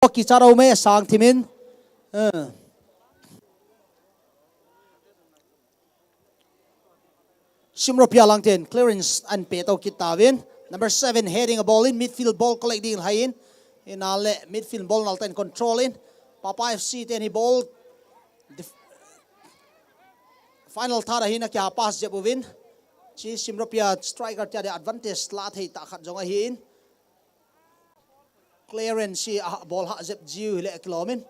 ki charo me sang thimin Simropia langten clearance and peto kitawin. Number 7 heading a ball in midfield ball collecting hain in ale midfield ball nalten controlling Papa FC ten hi ball final thara hina kya pass jebuvin chi Simropia striker tia de advantage la thei ta khat jonga hin clearance si ball ha jeb jiu le kilomin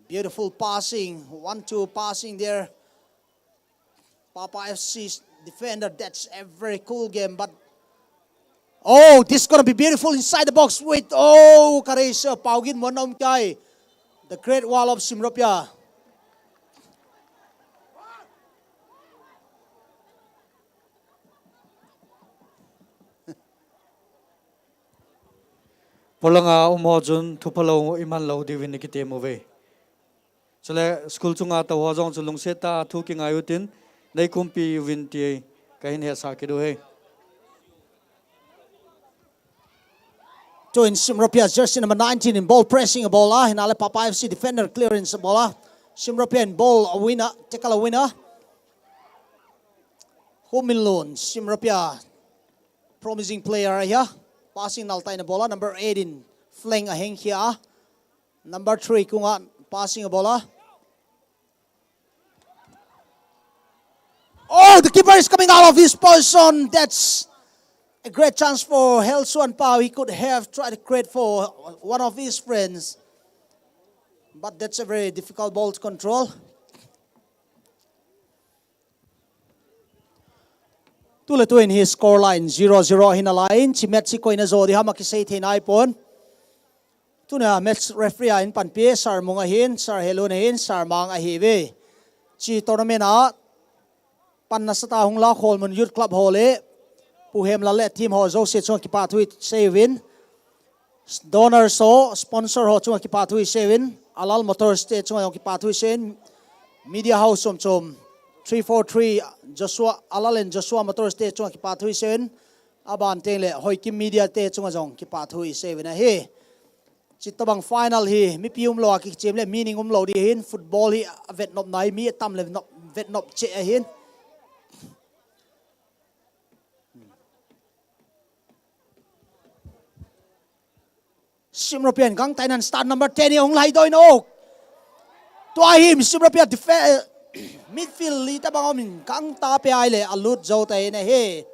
beautiful passing 1-2 passing there. Papa FC's defender, that's a very cool game, but oh, this is gonna be beautiful inside the box with Karesa Paugin Monom Kai, the great wall of Simropia. Polanga umojun tupalo iman lo di winikite move. Chale school chunga ta hojong chulung seta thuking ayutin nei kumpi winti kahin he sakido he. Join Simropia jersey number 19 in ball pressing a ball in Ale Papa FC defender clearance a ball. Simropia in ball a winner, tackle a winner. Homilon Simropia promising player here. Passing nalta in a ball number 18 flank a heng here. Number 3 kunga passing a ball. Oh, the keeper is coming out of his position. That's a great chance for Helsuan Pau. He could have tried to create for one of his friends. But that's a very difficult ball to control. Tuletu in his score line 0-0 hinalain. Chimetsi ko inazo di hamakisay tinay pon. Tuna match referee in panpie sar mungahin sar helunahin sar mangahive. Chi tournament a Panasata hong la Holman Youth Club hole puhem la let team ho zo se chong ki pathui sevin donor so sponsor ho chong ki pathui sevin Alal Motors te chong ki pathui sen media house som 343 Joshua Alalen Joshua Motors te chong ki pathui sen aban tengle HOIKIM media te chong ki pathui sevin he chitabang final hi mi pium lo ki chem le meaning lo di hin football hi vet nop nai mi tam le nop vet nop che hin Simropian gang tainan start number 10 yung lai doi no. Tuahim Simropian defense midfield li tabang omin gang tape ai le alut zo tai na he.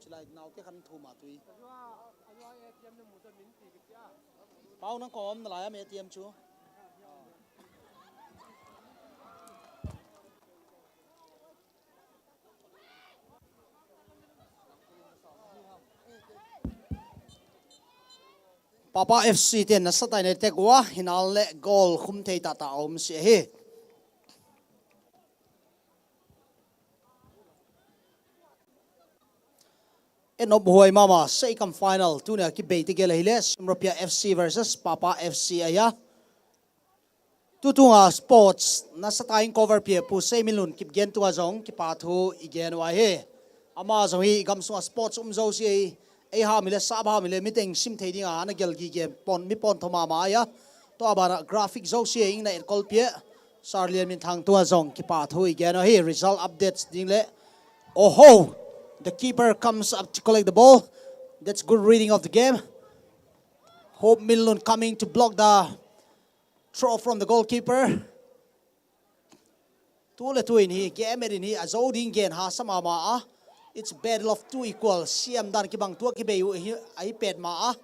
Lại nào cái khăn thù mà tùy. Bao nó có lại em ATM chưa? Papa FC tiền nó sát tay này tệ quá, hinal lệ goal không thể ta tạo sẽ he. En op huay mama second final tuna ki beti gela hile Simropia FC versus Papa FC aya tutunga sports nasa tayong cover pie pu 6 milyon kip gen tunga zong ki pathu igen wa he ama zo hi gam sunga sports zo si ai ha mi le sa ba mi le meeting sim thei dinga na gel gi game pon mi pon thoma ma ya to abara graphic zo seeing na kol pia sarlian min thang tua zong ki pa thui again here result updates ding le oh ho the keeper comes up to collect the ball. That's good reading of the game. Hope Milun coming to block the throw from the goalkeeper. Tule tuin hi game in hi azoding gen ha sama ma a. It's battle of two equals. Siam dan ki bang tua ki be ai pet ma a.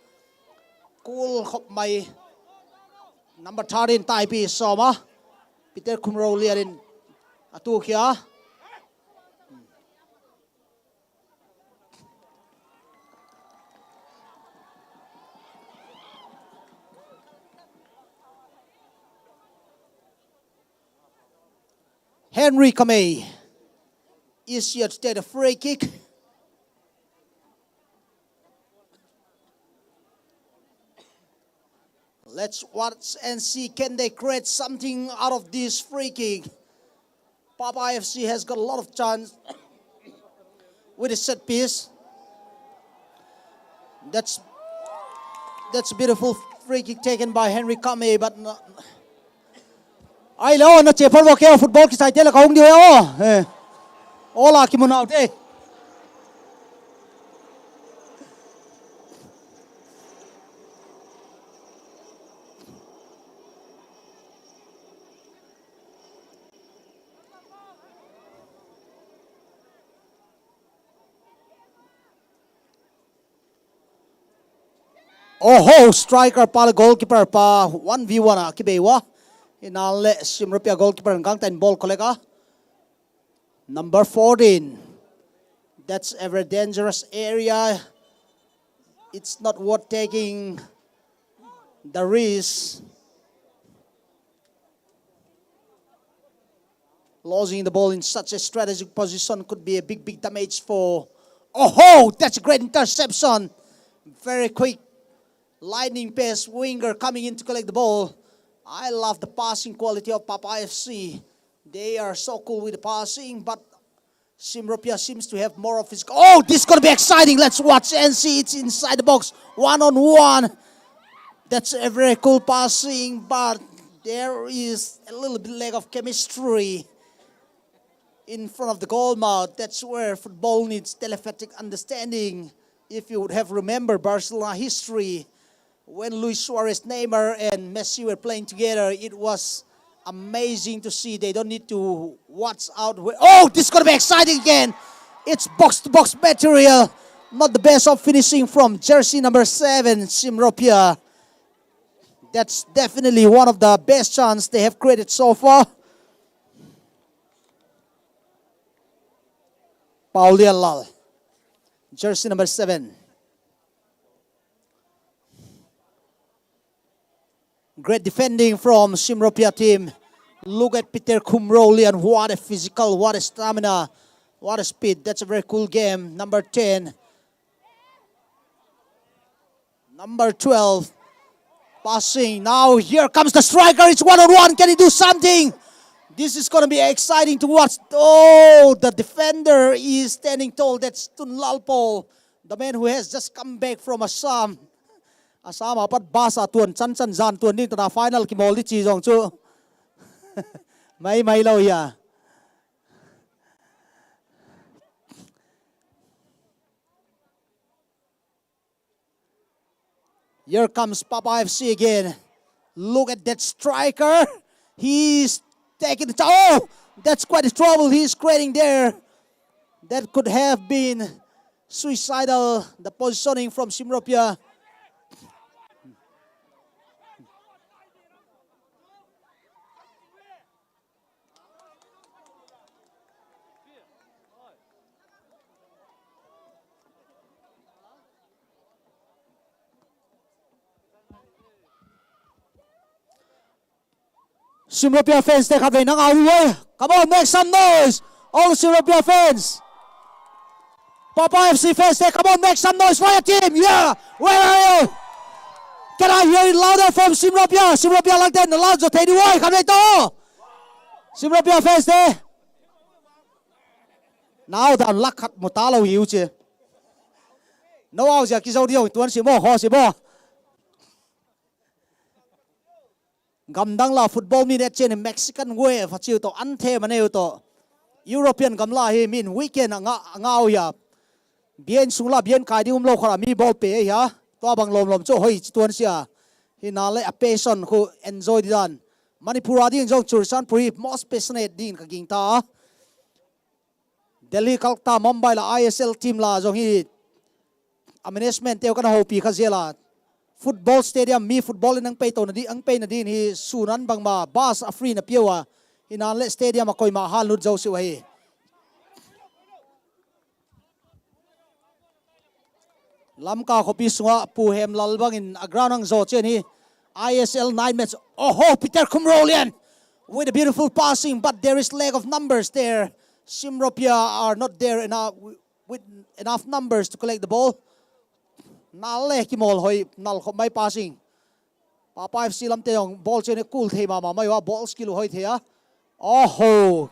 Cool khop mai number 13 tai pi soma. Peter Kumro liarin atu kia. Henry Kamei is here to take a free kick. Let's watch and see, can they create something out of this free kick? Papa FC has got a lot of chance with a set piece. That's a beautiful free kick taken by Henry Kamei, but not, ai lo nó chế phong vào football cái sai thế là không điều ô là cái môn nào thế oh ho striker pa goalkeeper pa 1v1 à cái bề quá Inale Simropia goalkeeper ang ten ball koleka. Number 14. That's a very dangerous area. It's not worth taking the risk. Losing the ball in such a strategic position could be a big damage for... Oh ho! That's a great interception. Very quick lightning pace winger coming in to collect the ball. I love the passing quality of Papa FC. They are so cool with the passing, but Simropia seems to have more of his... Oh, this is going to be exciting. Let's watch and see. It's inside the box. One-on-one. That's a very cool passing, but there is a little bit lack of chemistry in front of the goal mouth. That's where football needs telepathic understanding. If you would have remembered Barcelona history, when Luis Suarez, Neymar, and Messi were playing together, it was amazing to see. They don't need to watch out. Oh, this is going to be exciting again. It's box-to-box material. Not the best of finishing from jersey number 7, Simropia. That's definitely one of the best chances they have created so far. Paulian Lal, jersey number 7. Great defending from Simropia team. Look at Peter Kumrolian. What a physical, what a stamina, what a speed. That's a very cool game. Number 10. Number 12. Passing. Now here comes the striker. It's one-on-one. Can he do something? This is going to be exciting to watch. Oh, the defender is standing tall. That's Tun Lalpol, the man who has just come back from Assam. Assam apat basa tuan chan zan tuan ni tana final ki mol di chi jong chu. Mai lo ya. Here comes Papa FC again. Look at that striker. He's taking the... Oh! That's quite a trouble he's creating there. That could have been suicidal. The positioning from Simropia. Simropia fans, they have a come on, make some noise. All Simropia fans. Papa FC fans, they come on, make some noise for your team. Yeah, where are you? Can I hear it louder from Simropia? Simropia like that, the loud so take the way. Come on, Simropia fans there. Now the luck at Mutalo huge. no ao ja ki zo dio tuan si mo ho si mo gamdang la football mi ne chen Mexican way fa chiu to an the maneu to European gamla hi min weekend anga au ya bien sungla bien kai di lo khara mi ball pe ya to bang lom cho hoi tuan sia hi na le a passion khu enjoy dan Manipura ding jong chursan puri most passionate din ka ging ta Delhi Calcutta Mumbai la ISL team la jong hi management teo kan ho pi kha zela football stadium mi football nang pe to na di ang pe na din hi sunan bang ma bus a free na piwa hinan le stadium a koi ma hal lut zo si wa hi lamka khopi sunga pu hem lal bang in a ground ang zo chen hi ISL 9 match oh Peter Kumrolian with a beautiful passing but there is lack of numbers there Simropia are not there enough with enough numbers to collect the ball nal le ki mol hoi nal kho mai passing Papa FC lam te yong ball chen cool the ma mai wa ball skill hoi the ya oh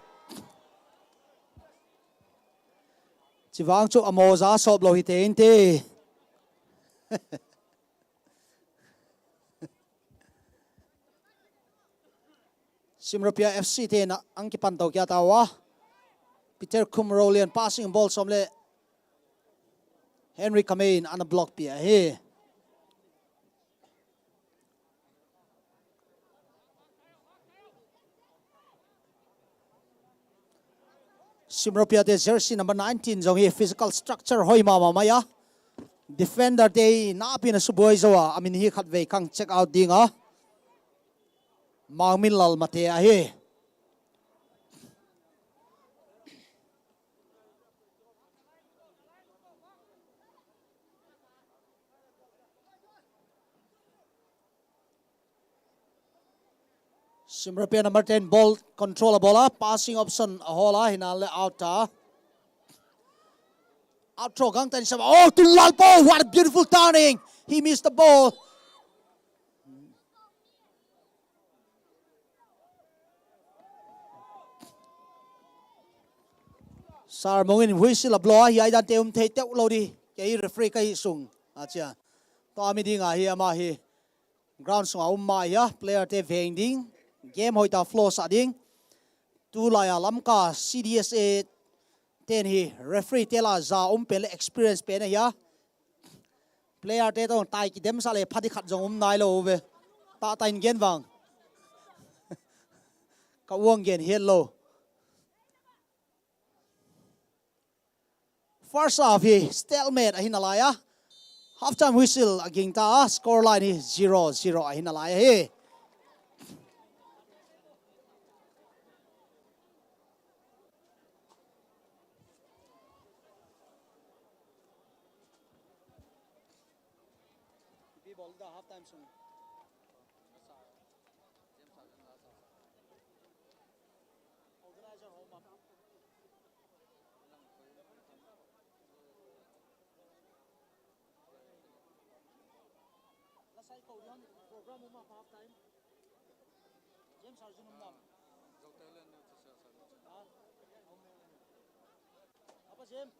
chiwang chu amoza sob lo hi te in te Simropia FC te na angki pan to kya tawa Peter Kumrolian passing ball somle Henry Kamain on a block pia he Simropia te jersey number 19 jong he physical structure hoi ma ya defender te na pina suboi zawa amin hi khat ve kang check out dinga mangmin lal mate a he Simropia number 10 ball control bola passing option hola hinale out throw gang tan sama oh to lalpo what a beautiful turning he missed the ball sar mongin whistle blow hi aidan te the te lo di ke referee kai sung acha to ami dinga hi ama hi ground sung ma ya player te veng ding game hoita flow sa ding tu la ya lamka CDSA ten hi referee tela za pele experience pe na ya player te tong tai ki dem sa le phadi khat jong nai lo ve ta tain gen wang ka wong gen hello first half hi stalemate ahinalaya half time whistle aging ta score line hi 0-0 ahinalaya hi half time soon organizer home up la sai ko yan program uma half time James Arjun nam apa James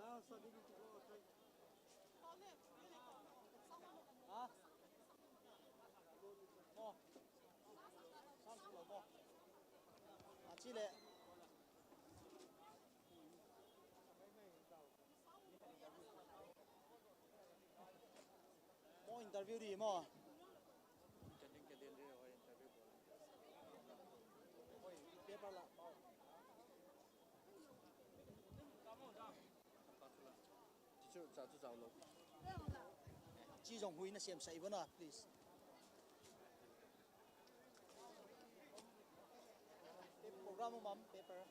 la sadi ko Chile mo interview di mo paper la chi jong hui na siam sai bona please program mom paper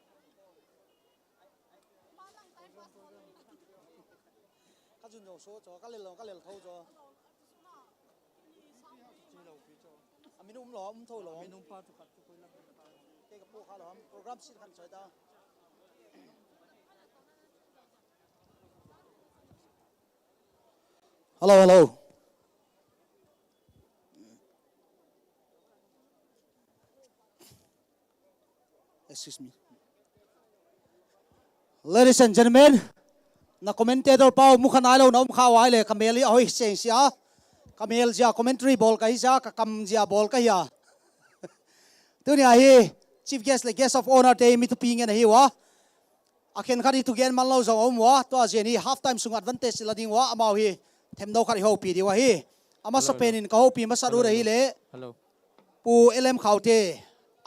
ka jun jong so cho ka le thau cho aminum lo thau lo aminum pa chu khat chu koi la te ka pu kha lo program sit khan choi ta hello excuse me ladies and gentlemen na commentator pau mukhanai lo nom khawai le kameli ahoi seng sia kamel ja commentary ball ka ja ka kam ja ball ka ya tu ni hi chief guest le guest of honor te mi tu ping en hi wa akhen khari tu gen man lo zo om wa to a jeni half time sung advantage la ding wa amau hi them no khari ho pi di wa hi ama sa penin ka ho pi ma sa du hi le hello pu lm khaute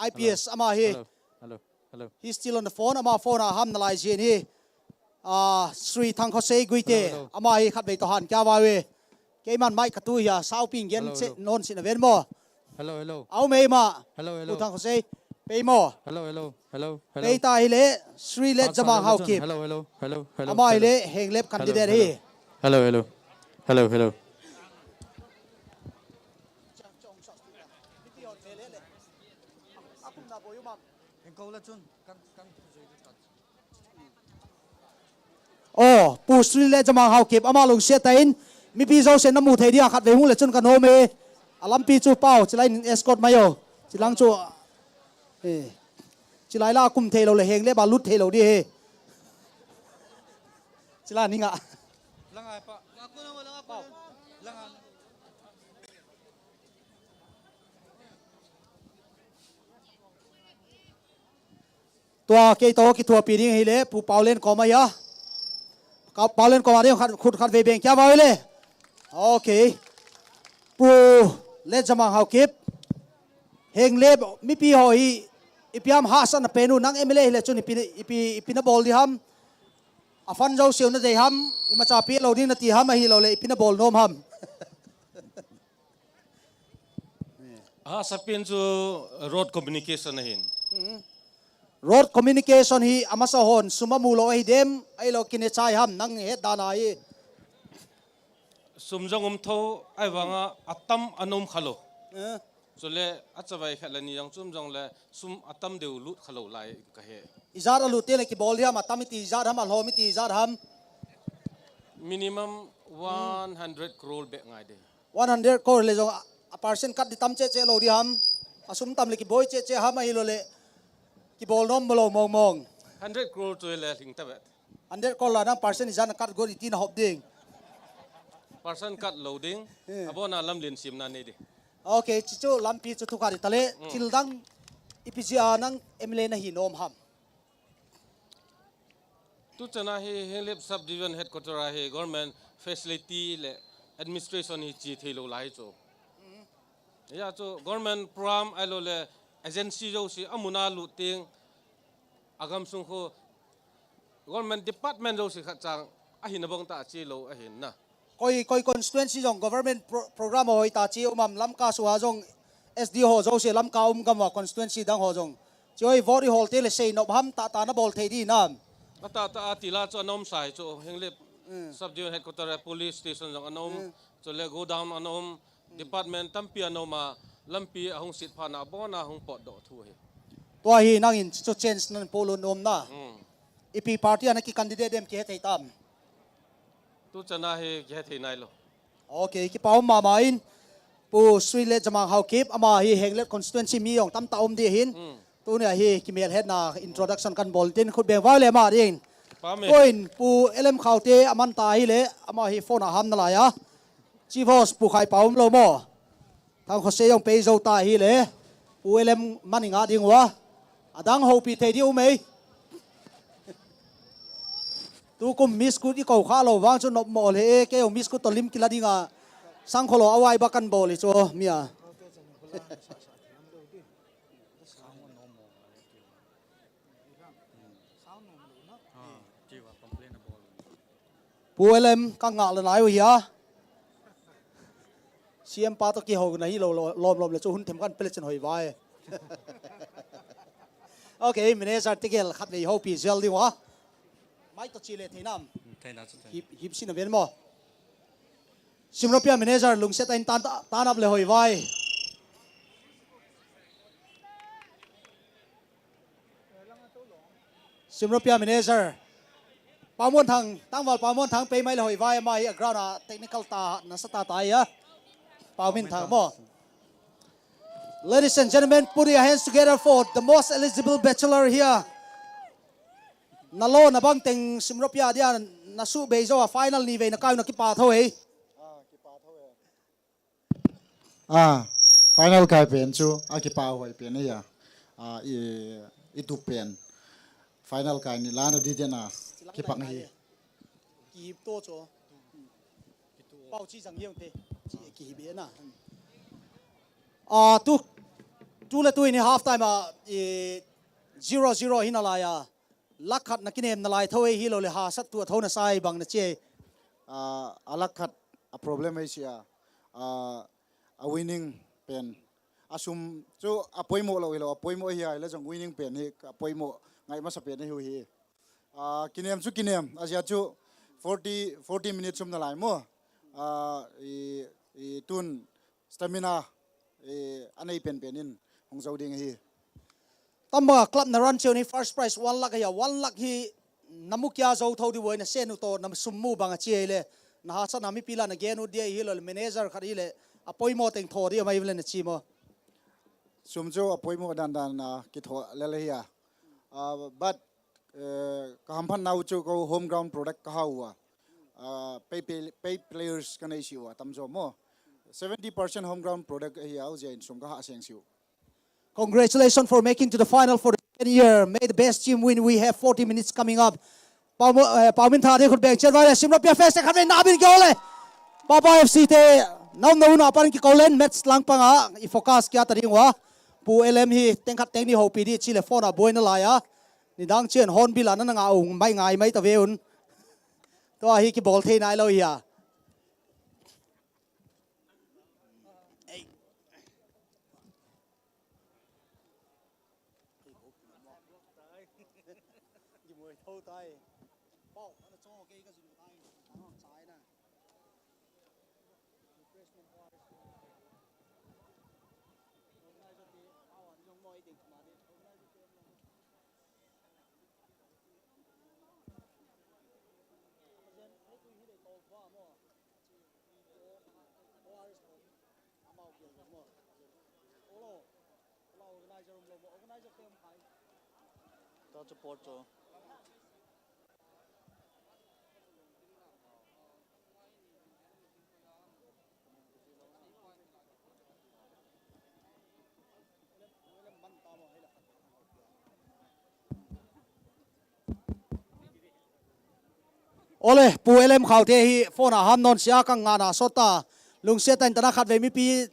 ips ama hi hello he's still on the phone ama phone a ham na lai jen hi Sri thang kho sei guite ama hi khat bei to han kya wa we ke man mai ka tu ya sau ping gen se non sin ven mo hello au mei ma hello thang kho sei pe mo hello pe ta hi le Sri let jama hau ki hello ama hi le heng lep candidate hi hello pu Sri le jama hau ki ama lung se tain mi pi zo se namu thei dia khat ve hu le chun kan ho me alam pi chu pau chilai escort mayo chilang chu chilai la kum thei lo le heng le ba lut thei lo di he chila ni nga langai pa aku na wala pa langan tua ke to ki tua pi ding hi le pu paulen ko ma ya ka paulen ko ma de khut khat ve beng kya ba le okay pu le jama hau kip heng le mi pi ho hi ipiam ha san na penu nang emele le chun ipi na bol di ham afan zo siu na dei ham ima cha pi lo ding na ti ham hi lo le ipi na bol nom ham sapin chu road communication na hin road communication hi amasa hon sumamu lo hi dem ai lo kine chai ham nang he dana hi sumjong tho ai wanga atam anom khalo chole achawai khalani yang sumjong le sum atam deu lut khalo lai ka he izar alu te le ki bol hi ma tamiti izar ham al ho mi ti izar ham minimum 100 crore be ngai de 100 crore le jong a percent kat di tam che che lo di ham asum tam le ki boy che che ham ai lo le ki bol nom lo mong mong 100 crore to le thing ta bet 100 crore la na percent izan kat go di tin hop ding person cut loading abona lam lin sim na ne de okay chichu lampi chu thuka ri tale thildang ipisia nang emle na hi nom ham tu chana he helip sub division headquarter he government facility le administration hi chi thelo lai cho ya cho government program alo le agency jo si amuna lu ting agam sung kho government department jo si khachang ahin bong ta chi lo ahin na koi constituency jong government program hoi ta chi umam lam ka su ha jong sd ho jo se lam ka gam wa constituency dang ho jong choi vori hol te le sei no ham ta na bol thei di nam ta tila cho anom sai cho henglip sub division headquarter police station jong anom cho le go down anom department tampi anoma lampi ahung sit phana bona hung pot do thu he to hi nang in chu change nan polon om na ipi party an ki candidate dem ke thei tam tu chana he ge thei nai lo okay ki pau ma ma in pu Sri le jama hau kip ama hi henglet constituency mi yong tam ta om di hin tu ne hi ki mel head na introduction kan bol tin khut beng wa le ma ding pa me coin pu lm khaute aman ta hi le ama hi phone a ham na la ya chief host pu khai paum lo mo thang kho se yong pe zo ta hi le pu lm maninga ding wa adang ho pi thei di u mei tu kum miss ku i ko kha lo wang chu nop mo le ke o miss ku to lim kila dinga sang kholo awai ba kan bol cho mia pu lm ka nga la nai hi ya cm pa to ki ho na hi lo lom le chu hun them kan pele chen hoi vai okay manager tikel khat ve ho pi zel di wa mai to chile thinam hip sin ven mo simropia manager lung set in tan up le hoi vai simropia manager pamon thang tangwal pamon thang pe mai le hoi vai mai ground technical ta na sata ta ya pamin thang mo ladies and gentlemen put your hands together for the most eligible bachelor here nalo na bang teng simropia dia na su be zo final ni ve na kai na ki pa thôi final kai pen chu aki pa hoi pen ya i tu pen final kai ni lana di dena ki pang hi ki to cho bao chi chẳng yêu thế chỉ kỳ biến à tu là tôi này half time à 0-0 hin lại à lắc khát na kinem na lại thôi hi lo le ha sát tu thâu na sai bằng na che alak khat a problem ai sia a winning pen asum chu apoimo lo apoimo hi la jong winning pen hi apoimo ngai ma sa pen hi kinem chu kinem asia chu 40 minutes sum na lai mo i tun stamina anei pen in hong zau ding hi tamba club na run chiu ni first prize 1 lakh ya 1 lakh hi namukya zo thau di boina senu to nam summu banga chi le na ha sa nami pila na genu dia hi lo manager khari le apoimo teng tho di mai vlen chi mo sum chu apoimo dan ki tho le ya but kamphan now chu go home ground product ka hawa pay players kan ai siwa tamzo mo 70% home ground product hi au jain sum ka ha seng siu. Congratulations for making to the final for the second year. May the best team win. We have 40 minutes coming up. Paumin tha de khut bek chen vai simra pia fest khat na bin gole. Papa FC te no na pan ki kolen match lang panga I focus kya tari wa. Pu LM hi teng khat teng ni ho pi di chile phone a boina la ya. Ni dang chen hon bi la na nga ung mai ngai mai ta veun. To hi ki ball the nai lo ya. Ole pu LM khau te hi phone a ham non sia kang nga na sota lung se tan tana khat ve mi pi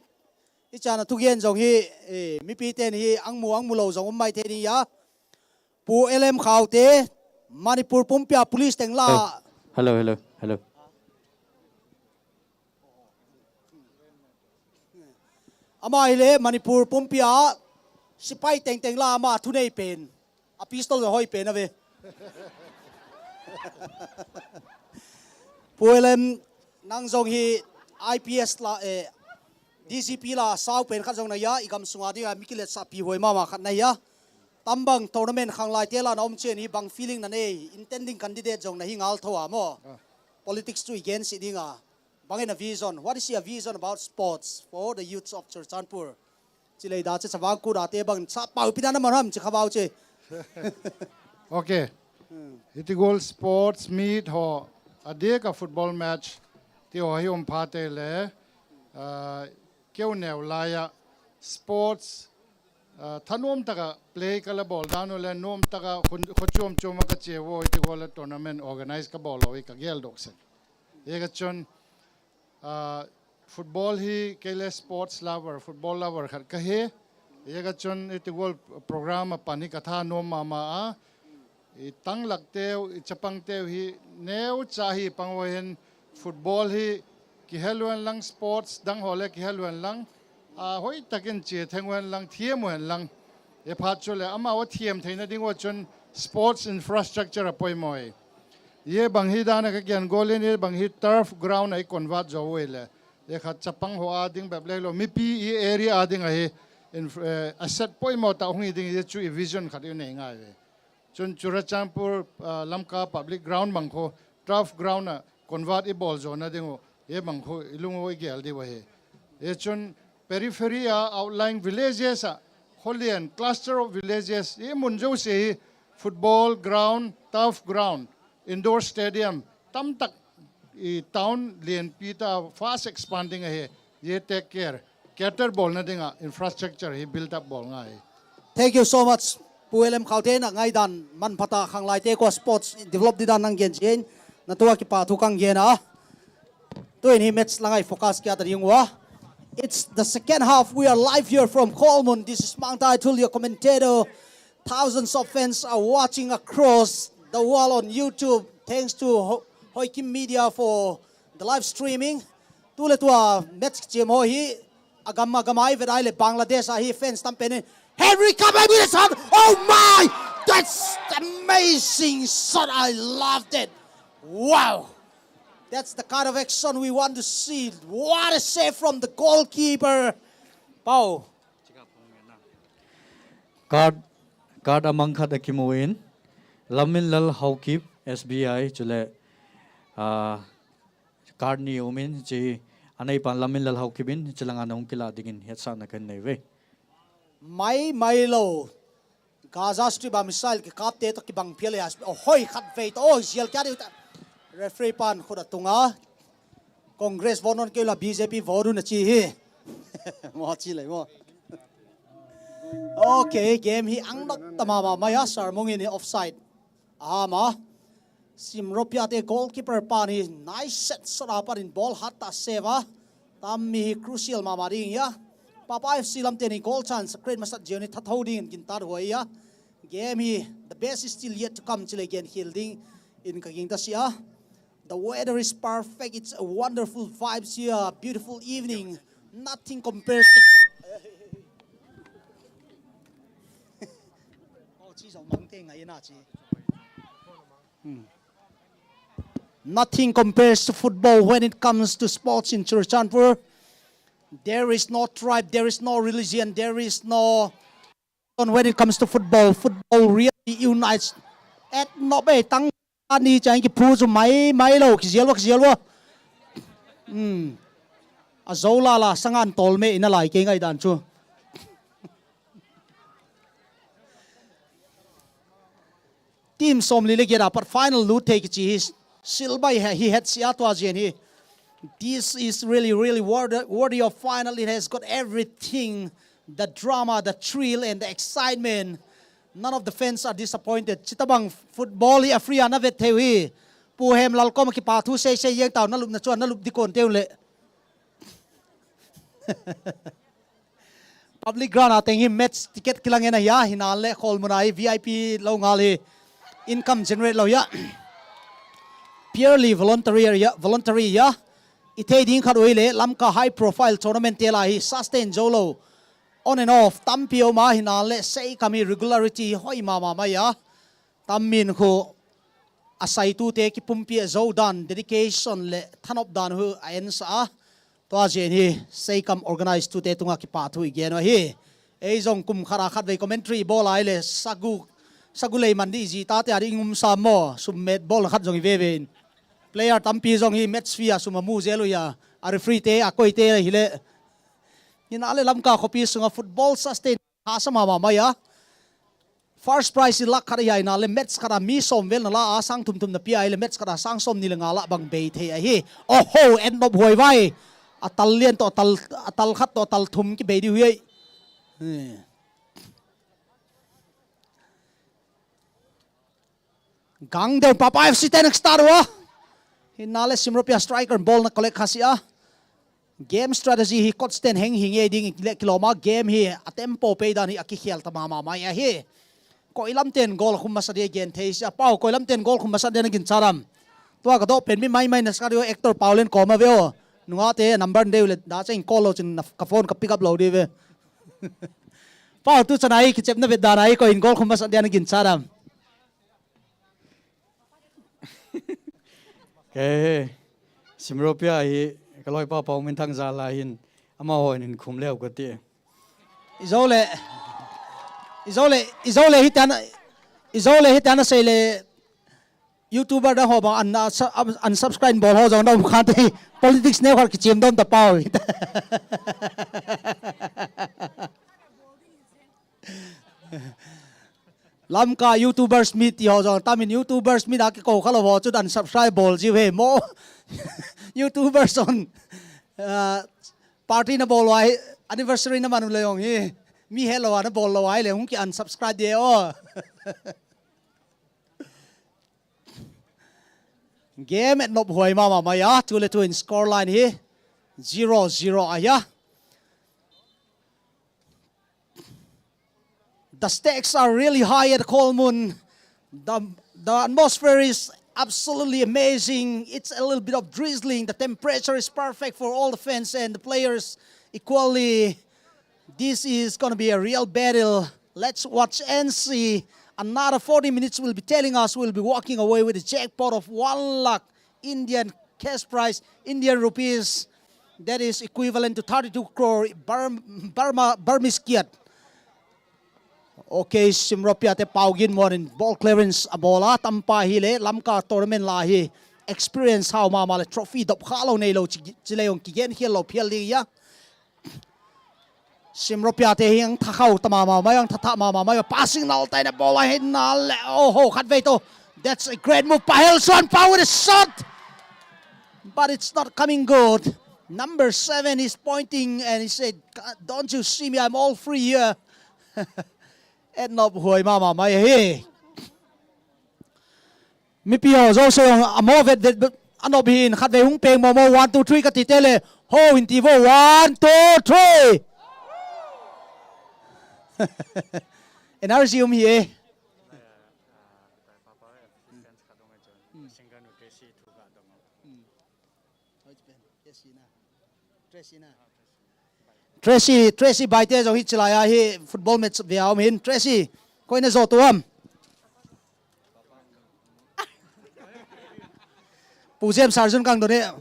I chana tu gen jong hi mi pi ten hi ang mu lo jong mai the ni ya pu LM khau te Manipur Pumpia police teng la hello ama ile Manipur Pumpia sipai teng la ama thu nei pen a pistol hoi pen ave pu LM nang jong hi IPS la DCP la sau pen khat jong na ya igam sunga dia mikilet sa pi hoi ma khat na ya tambang tournament khang lai te la na om chen hi bang feeling na nei intending candidate jong na hi ngal thowa mo politics to against it dinga bangin a vision what is your vision about sports for the youths of Churchanpur chilei da che chawang ku da te bang sa pau pinana manam chi khawau che okay iti goal sports meet ho adeka football match ti ho hi phate le keu neu laya sports thanom taka play kala ball dano le nom taka khochom choma ka chewo iti goal tournament organize ka ball oi ka gel dokse ega chon football hi kele sports lover football lover khat ka he ega chon iti goal program pani ka tha nom mama a tang lak teu chapang teu hi neu chahi pangwen football hi ki helwan lang sports dang hole ki helwan lang hoi takin che thengwan lang thiemwan lang e phat chole ama wa thiem theina ding wa chon sports infrastructure apoi moi ye bang hi dana ka gyan golen ye bang hi turf ground ai convert zo wele ye khat chapang ho a ding bab le lo mi pi area a ding a hi asset poi mo ta hungi ding ye chu vision khat nei nga ve chun Churachandpur lamka public ground bangkho turf ground a convert I ball zone na dingo ye bangkho ilungo igel di wa he ye chun periphery outlying villages holian cluster of villages ye munjo se football ground turf ground indoor stadium tam tak I town lian pita fast expanding ahe ye take care cater ball na dinga infrastructure he build up ball ngai. Thank you so much. Puelem khauten ngai dan man phata khang lai te ko sports develop di dan nang gen chen na tua ki pa thu kang gen a to in match langai focus kya ta yungwa. It's the second half. We are live here from Colmon. This is Mang Tai Tul, your commentator. Thousands of fans are watching across the world on YouTube. Thanks to HOIKIM Media for the live streaming. Tule tua match chim ho hi agama gamai vedai le Bangladesh a hi fans tampen Henry Kabay with his hand. Oh my! That's amazing shot. I loved it. Wow! That's the kind of action we want to see. What a save from the goalkeeper. Pau. Card among khat akimuin. Lamin lal HOIKIM SBI chule card ni umin chi anay pan lamin lal HOIKIM chilang anong kila dingin hetsa na kan neve. Mai lo. Gaza Strip ba missile ki kapte to ki bang piale as. Oh hoy khat vei to oh sial kya de. Referee pan khuda tunga. Congress vonon ke la BJP vodu na chi hi. Mo chi le mo. Okay, game hi ang nak tamama maya sar mongin ni offside. Ama Simropia te goalkeeper pani nice set sara parin ball hatta seva. Tammi crucial mamaring ya. Papa FC lam te ni goal chance great masat jeni thathoding gintar hoya. Game hi the best is still yet to come chile again hilding in kaging tasia. The weather is perfect. It's a wonderful vibes here. Beautiful evening. Nothing compares to Nothing compares to football when it comes to sports in Churchanpur. There is no tribe, there is no religion, there is no when it comes to football. Football really unites. At no be tang ani chang ki phu chu mai lo ki zelwa. Azola la sangan tol me ina lai ke ngai dan chu. Team somli le get but final loot take chi Silba he had siatwa he. This is really worthy of final. It has got everything, the drama, the thrill and the excitement. None of the fans are disappointed. Chitabang football hi afria na vet thewi. Puhem lalkom ki pathu se yeng taw na lup na chuan na lup dikon teu le. Public ground ateng hi match ticket kilang ena ya hinal le khol munai VIP lo ngali income generate lo ya. Purely voluntary ya. Ite ding khadoile lamka high profile tournament tela hi sustain jolo on and off tampio ma hinale sei kami regularity hoi mama ya tammin kho asai tu te ki pumpi zo dan dedication le thanop dan hu ain sa to ajen hi sei kam organize tu te tunga ki pa thu igen hi ei jong kum khara khat ve commentary ball ai le sagulei mandi ji ta te ari ngum sa mo summet ball khat jong vevein player tampi jong hi match fia sumamu zelu ya are free te akoi te hile inale lamka khopi sunga football sustain hasama mama ya first prize lak khara ya inale match khara mi som vel na la asang tum na pi ai le match khara sang som ni lenga la bang be the hi oh ho end of hoi vai atal lien to atal khat to tal thum ki be di hui gang de papa FC ten star wa hinale simropia striker ball na collect khasia game strategy hi constant heng hinge ding kiloma game hi atempo pe dan hi akikhel tamama ma ya hi koilam ten goal khum masade gen theisa pau koilam ten goal khum masade na gin charam to ka do pen mi mai na skario actor paulen koma veo nunga te number de le da chang call lo chin ka phone ka pick up lo di ve pau tu chanai ki chep na ve danai ko in goal khum masade na gin charam ke simropia hi kaloi pa pau min thang za la hin ama hoin in khum leo ka ti izole hitana sei le YouTuber da ho ba unsubscribe bol ho jong dom khan te politics ne khar ki chem dom ta pau Lamka YouTubers meet yo jong tamin YouTubers meet ak ko khalo ho chu unsubscribe bol ji he mo YouTubers on party na bol wai anniversary na manu le yong hi mi hello na bol lo wai le hung ki unsubscribe de o game at nop hoi mama maya tu le tu in score line hi 0-0 aya. The stakes are really high at Kolmun. The atmosphere is absolutely amazing. It's a little bit of drizzling. The temperature is perfect for all the fans and the players equally. This is going to be a real battle. Let's watch and see. Another 40 minutes will be telling us we'll be walking away with a jackpot of 1 lakh Indian cash prize, Indian rupees. That is equivalent to 32 crore Burmese kyat. Okay, Simropia te paugin mo rin ball clearance abola tampa hile lamka tournament lahi experience how mama le trophy dop khalo nei lo chileong kigen hielo phiali ya Simropia te hiang thakau tamama mayang thatha mama may passing nal tai na bola hin nal oh ho khatve to that's a great move Pahelson power is shot but it's not coming good. Number 7 is pointing and he said, don't you see me, I'm all free here. And not hoi mama my hey. Mipio is also a move that anobihin khatve hung peng momo 1 2 3 katitele ho in tivo 1 2 3 energy here. Tracy baite zo hit chlaya hi football match viao min Tracy koina zo tuam Pujem Sarjun kang done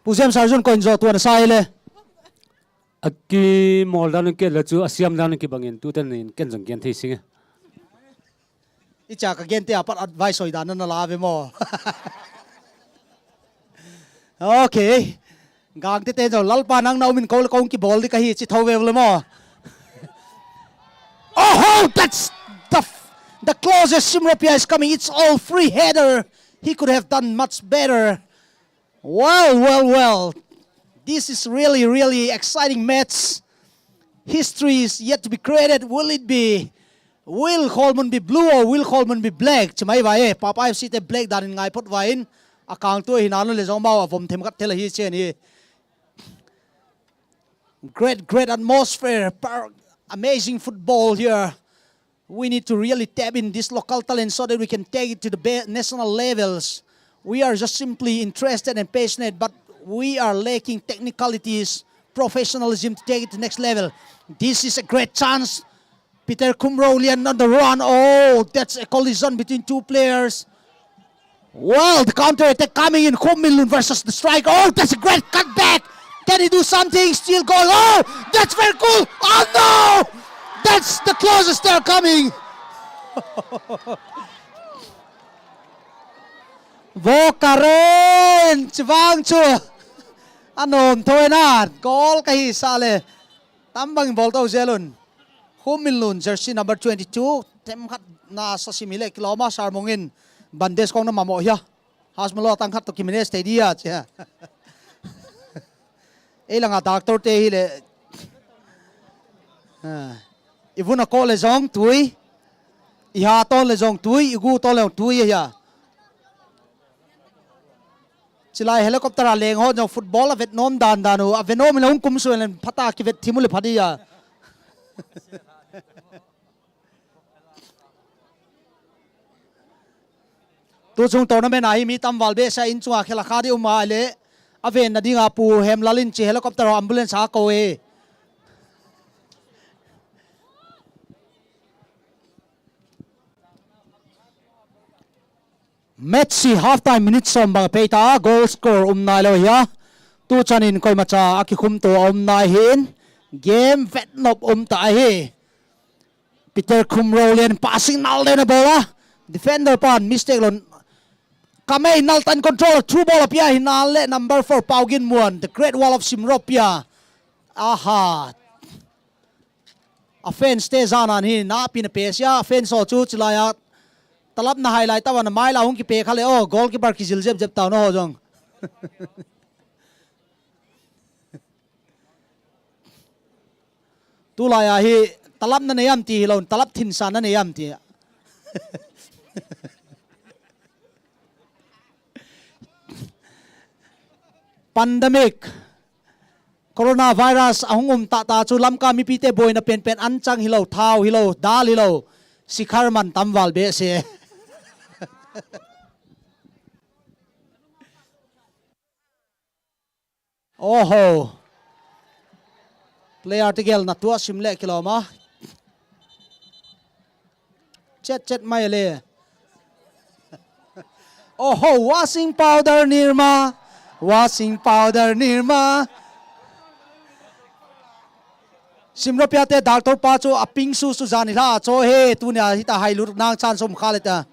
Pujem Sarjun koin zo tuan sai le Aki moldan ke la chu asiam dan ki bangin tu tan in ken jong gen thei singa icha ka gente apat advice hoi dan na lave mo Okay gang te te jo lalpa nang nau min kol kong ki ball di kahi chi thau ve mo oh that's the closest Simropia is coming. It's all free header. He could have done much better. Well this is really exciting match. History is yet to be created. Will it be will Coleman be blue or will Coleman be black chmai vai papa FC te black dan ngai pot vain akang tu hinanu le jong mau vom them kat thela hi chen hi Great atmosphere, amazing football here. We need to really tap in this local talent so that we can take it to the national levels. We are just simply interested and passionate, but we are lacking technicalities, professionalism to take it to the next level. This is a great chance. Peter Kumrolian on the run. Oh, that's a collision between two players. Well, the counter attack coming in. Khomilun versus the strike. Oh, that's a great cutback. Can he do something? Still going. Oh, that's very cool. Oh, no. That's the closest they're coming. Vô Karen. Chivang chua. Anom thôi na. Goal kahi sale. Tambang ball tau zelun. Khomilun jersey number 22. Temhat na sa simile kiloma sarmongin. Bandes kong na mamo ya. Hasmalo tangkat to Kimines Stadia. Ilang a doctor te hile. Ivuna ko le zong tui. Iha to le zong tui. Igu to le tui ya. Silai helicopter a leng ho jong football a vet nom dan danu. A venom le hung kum suelen pata ki vet timule phadi ya. Tu chung tournament ai mi tam walbe sa in chunga khela khadi uma le aven na dinga pu hem lalin chi helicopter ambulance ha ko e Messi half time minutes som bang peta goal score nai lo ya tu chanin koi macha akikhum to nai hin game vet nop ta hi Peter Kumrolian passing nal de na bola defender pan mistake lon Kamay Naltan control through ball apia hinale number 4 Paugin Muan, the great wall of Simropia. Aha. offense te zanan hi na pin pesia offense so chu chilaya talap na highlight tawan mai la hung ki pe khale o goalkeeper ki jil jeb taw no ho jong tu la ya hi talap na neyam ti hilon talap thin san na neyam ti pandemic coronavirus ahungum ta chu lamka mi pite boy na pen anchang hilo thau hilo dal hilo sikhar man tamwal be se oho player tigel na tua simle kiloma chet mai le oho washing powder nirma simropia te doctor pa chu aping su zani la cho he tu nya hita hailur nang chan som khaleta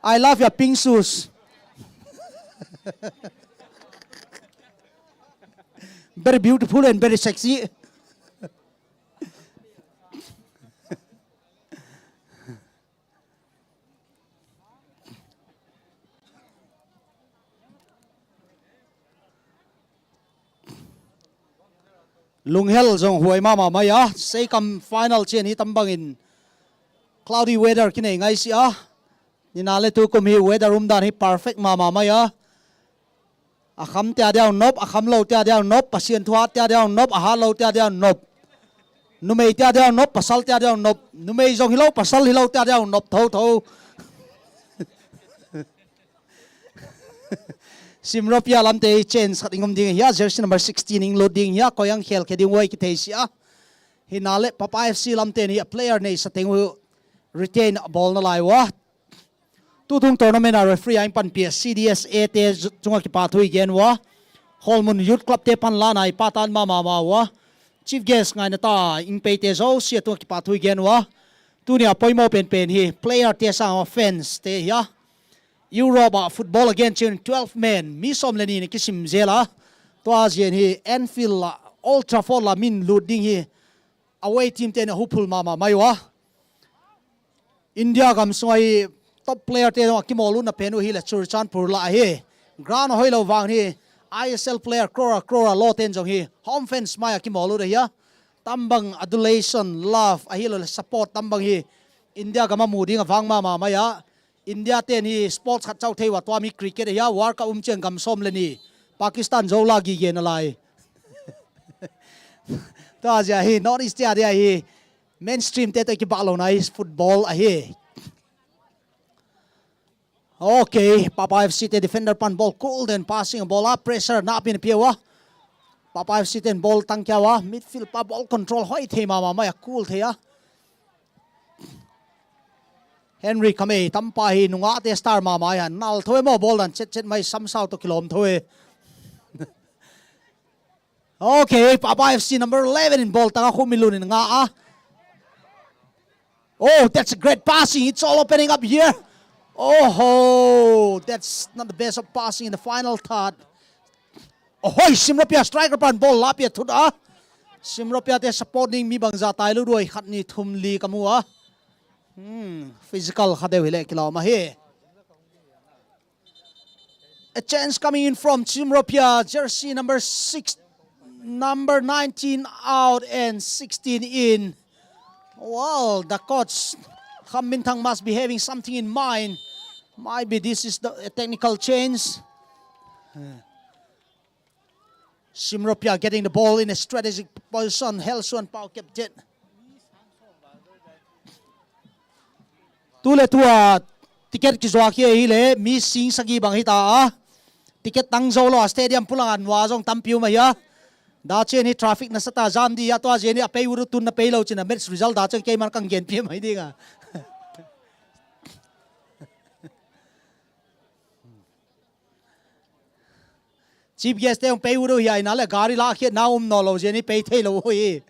I love your pink shoes very beautiful and very sexy lung hel jong huai mama maya sei kam final chen hi tambangin cloudy weather kinai ngai si a ninale tu kum hi weather room dan hi perfect mama maya akham tia dia nop akham lo tia dia nop pasien thua tia dia nop aha lo tia dia nop numei tia dia nop pasal tia dia nop numei jong hilo pasal hilo tia dia nop tho simropia lamte change khatingom ding ya jersey number 16 including ya koyang khel kheding wai ki theisia hinale papa fc lamte ni player nei sateng retain ball na lai wa tu tung tournament a referee ain pan ps cds at chunga ki pathui gen wa holmun youth club te pan la nai patan mama wa chief guest ngai na ta ingpe te zo sia tu ki pathui gen wa tu ni apoimo pen hi player te sang offense te ya Europe football again chen 12 men mi som leni ni kisim zela to azien hi Anfield Old Trafford la min loading hi away team ten hopeful mama maiwa India gam soi top player te no kimolu na penu hi la churchan pur la hi ground hoi lo wang hi ISL player crora lo ten jong hi home fans maya kimolu de ya tambang adulation love a hi lo support tambang hi India gama muding awang mama maya India ten hi sports khat chau thei wa to mi cricket ya war ka cheng gam som le ni Pakistan zola gi gen alai ta ja hi not east ya hi mainstream te ki balo nice football a hi okay Papa FC te defender pan ball cool then passing ball up pressure na pin piwa Papa FC ten ball tang kya wa midfield pa ball control hoi the mama ma cool the ya Henry kame tampa hi nunga te star mama ya nal thoi mo ball dan chet mai sam sao to kilom thoi okay Papa FC number 11 in ball tanga khumilun in nga oh that's a great passing it's all opening up here oh that's not the best of passing in the final third oh simropia striker pan ball lapia thuda simropia te supporting mi bangza tailu roi khatni thumli kamua physical khade hile kilama he a chance coming in from Simropia jersey number 19 out and 16 in well the coach Kham Min Thang must be having something in mind maybe this is a technical change Simropia getting the ball in a strategic position Helsuan Pau captain tule tua ticket ki zwa ki hi le mi sing sagi bang hita ticket tang zo lo stadium pulangan wa jong tampiu ma ya da chen hi traffic na sata jam di ya to je ni apei uru tun na pei lo china match result da chang ke man kang gen pi mai dinga chief guest te pei uru hi ai na le gari la khia na no lo je ni pei thei lo hi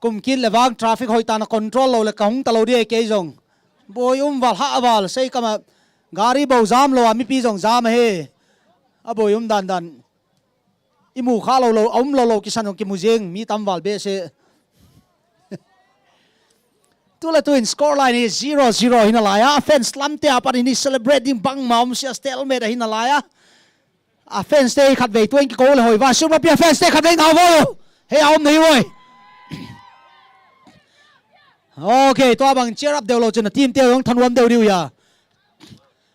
kumkin lewang traffic hoi ta na control lo le kahung talo di ke jong boy wal ha wal sei kama gari bo jam lo ami pi jong jam he aboy dan imu kha lo om lo kisan ki mujeng mi tam wal be se tula tuin score line is 0-0 hinalaya offense lamte apa ini celebrating bang maum sia stalemate hinalaya offense te khat ve tuin ki ko le hoi wa sum pia offense te khat ve ngau vo he om nei voi okay to bang cheer up deulo chen team te yong thanwam deu riu ya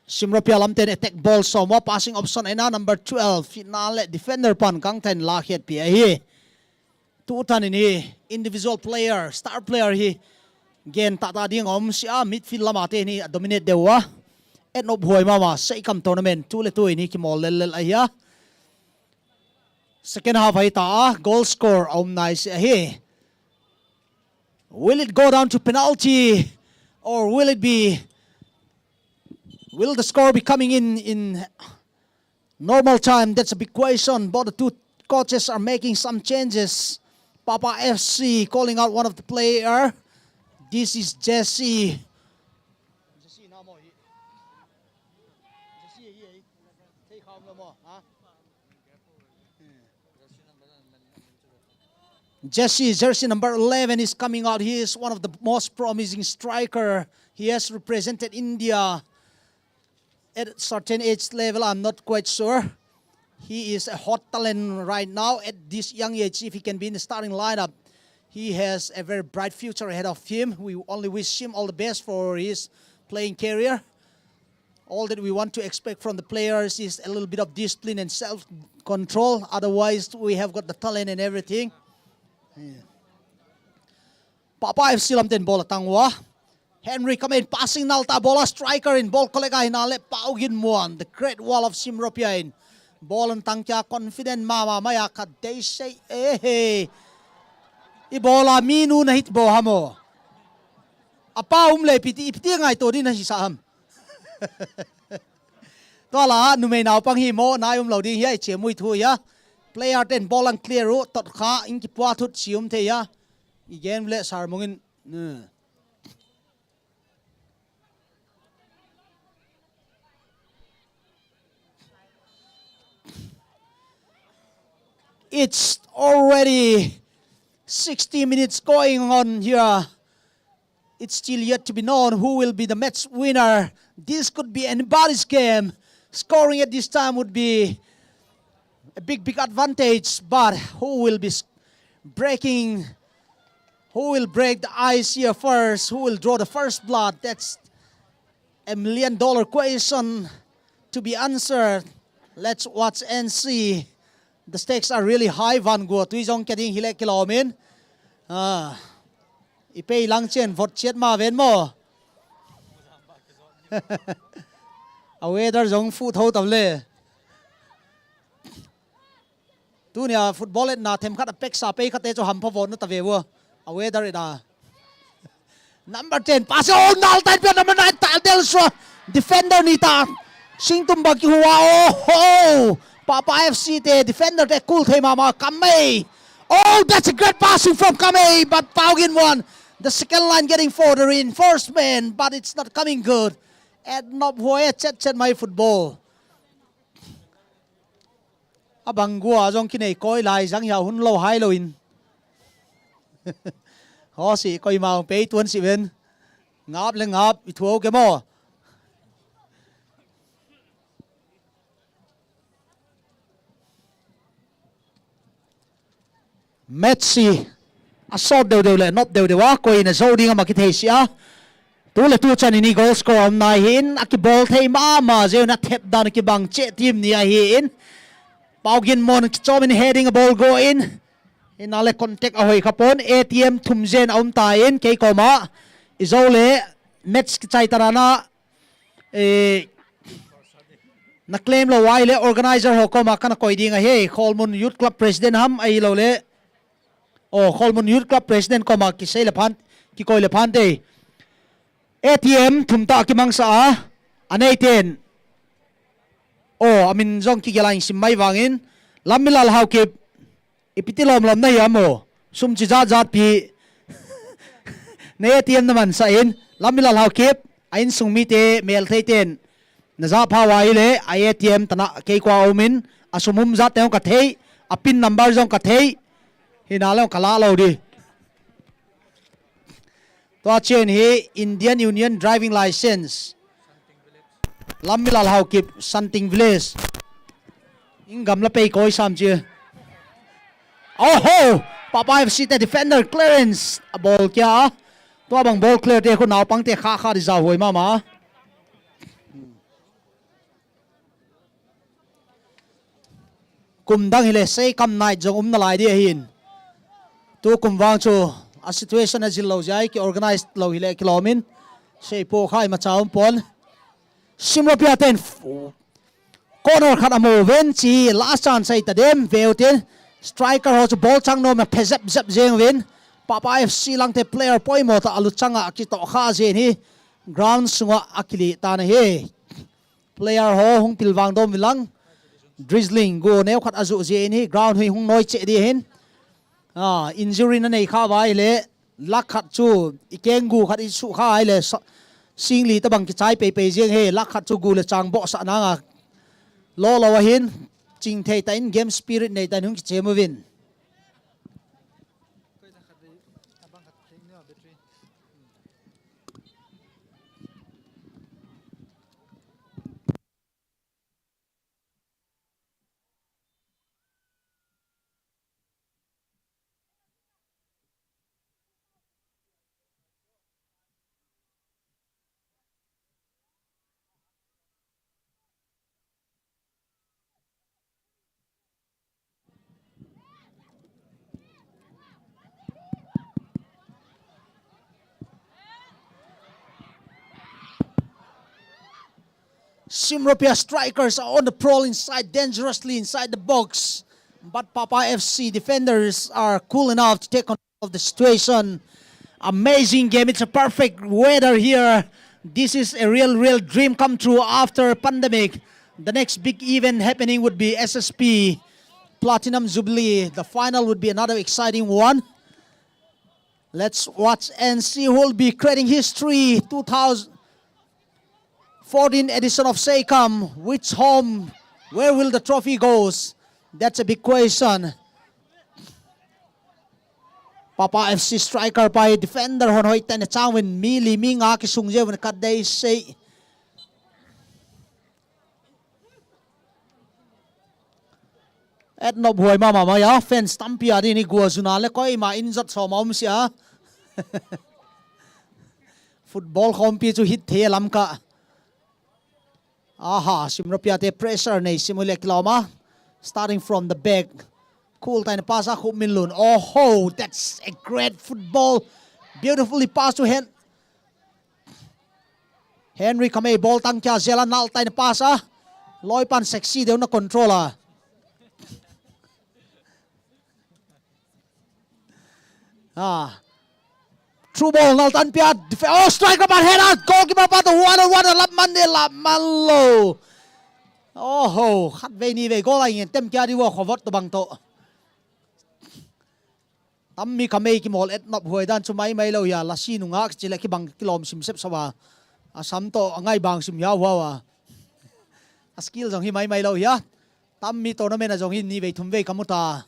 simra pia lamte attack ball so mo passing option ena number 12 finale defender pan kang ten la khet pia hi tu tan ini individual player star player hi gen ta ding om sia midfield lama te ni dominate dewa et op hoi mama sei kam tournament tu le tu ni ki mol lel ahia second half ai ta goal score om nice hi. Will it go down to penalty, or will the score be coming in normal time? That's a big question. Both the two coaches are making some changes. Papa FC calling out one of the player. This is Jesse. Jesse, jersey number 11 is coming out. He is one of the most promising striker. He has represented India at a certain age level. I'm not quite sure. He is a hot talent right now at this young age. If he can be in the starting lineup, he has a very bright future ahead of him. We only wish him all the best for his playing career. All that we want to expect from the players is a little bit of discipline and self-control. Otherwise, we have got the talent and everything. Papa FC lamten bola tangwa. Henry come in passing nalta bola striker in ball kolega hinale paugin muan the great wall of Simropiain. Ball and tangkya confident mama maya kadei say eh ibola minu na hit bo hamo. Apa umle piti ngai to din na si sam. To la numei naw pang hi mo na lo ding hi che mui thu ya. Player ten ball and clear ro tot kha in ki pwa thut sium the ya igen le sar mongin it's already 60 minutes going on here. It's still yet to be known who will be the match winner. This could be anybody's game. Scoring at this time would be a big advantage, but who will break the ice here first? Who will draw the first blood? That's $1 million question to be answered. Let's watch and see. The stakes are really high. Van Gogh tuizong keding hile kilomin. Ipei lang chen vot chet ma ven mo. A weather zong fu thâu tam le. Tu nia football et na them khat pek sa pe khate cho ham phavon na ta ve wo a weather it na number 10 pass on nal tai pe number 9 tal del so defender ni ta sing tum ba ki huwa oh Papa FC te defender te cool thei mama Kamei. Oh, that's a great passing from Kamei, but Paugin won. The second line getting further in first man, but it's not coming good. And not voye chet my football. Abang gua jong kinai koi lai jang ya hun lo hai lo in. Ho si koi mau pe tuan si ben. Ngap le ngap I thuo ke mo. Messi assault đều le not đều wa koi na zo ding ma ki thei sia. Tu le tu chan ni goal score om nai hin aki ball thei ma je na thep dan ki bang che team ni a hin. Paugin mon chomin heading a ball go in ale contact a hoi khapon ATM thumjen om ta in ke koma izole match ki chai tarana na claim lo wai le organizer ho koma kana koi ding a he Kholmun Youth Club president ham ai lo le Kholmun Youth Club president koma ki sei le phan ki koi le phan te ATM thumta ki mangsa anei ten amin zong ki gelain simai wangin lamilal haukip ipitilom lom na yamo sum chi za pi ne ATM naman sa in lamilal haukip ain sungmi te mel theiten na za phawai le ATM tana ke kwa omin asumum za te ka thei a pin number jong ka thei hina lo kala lo di to chen hi Indian Union driving license lamilal hau kip Santing Village ingam la pei koi sam che oh Papa FC te defender clearance a ball kya to bang ball clear te khu naw pang te kha kha ri za hoi mama kum dang hile sei kam night jong na lai dia hin tu kum wang chu a situation a zil lo jai ki organized lo hile kilomin sei po khai ma chaum pon simropia ten corner khat amo ven chi last chance sai ta dem veuten striker ho chu ball chang no ma phezap zap jeng win Papa FC lang te player poimo ta alu changa ki to kha je ni ground sunga akili ta na he player ho hung tilwang dom wilang drizzling go neu khat azu je ni ground hui hung noi che di hin injury na nei kha vai le lak khat chu ikengu khat isu kha ai le singli ta bang ki chai pe pe jeng he lak khat chu gu le chang bo sa na nga lo lo hin ching thei ta in game spirit nei ta hung ki chemu win Simropia strikers are on the prowl inside, dangerously inside the box. But Papa FC defenders are cool enough to take control of the situation. Amazing game. It's a perfect weather here. This is a real dream come true after pandemic. The next big event happening would be SSP Platinum Jubilee. The final would be another exciting one. Let's watch and see who will be creating history. 2014 edition of SKM. Which home? Where will the trophy goes? That's a big question. Papa FC striker by defender hon hoi tan chang win mi li mi nga ki sung je wen kat dai sei. Et no boy mama ma ya fence tampia di ni gua zuna le koi ma injot so mom sia. Football kompi chu hit the lam ka. Aha, Simropia te pressure nei simulek lama. Starting from the back. Cool time pass Khub Min Lun. Oh ho, that's a great football. Beautifully passed to Henry Kamei ball tang kya zela nal time pass Loi pan sexy deu na controller. True ball nal tan pia. Oh, striker pan head out. Goalkeeper pan to 1-on-1 lap mande lap malo. Oh ho, khát về ni về goal anh tem kia đi vào khó vót to bằng to. Tam mi kamei ki mol et nop huai dan chu mai mai lo ya la si nu nga chi le ki bang kilom sim sep sawa. Asam to angai bang sim ya wa. A skill jong hi mai mai lo ya. Tam mi tournament a jong hi ni ve thum ve kamuta.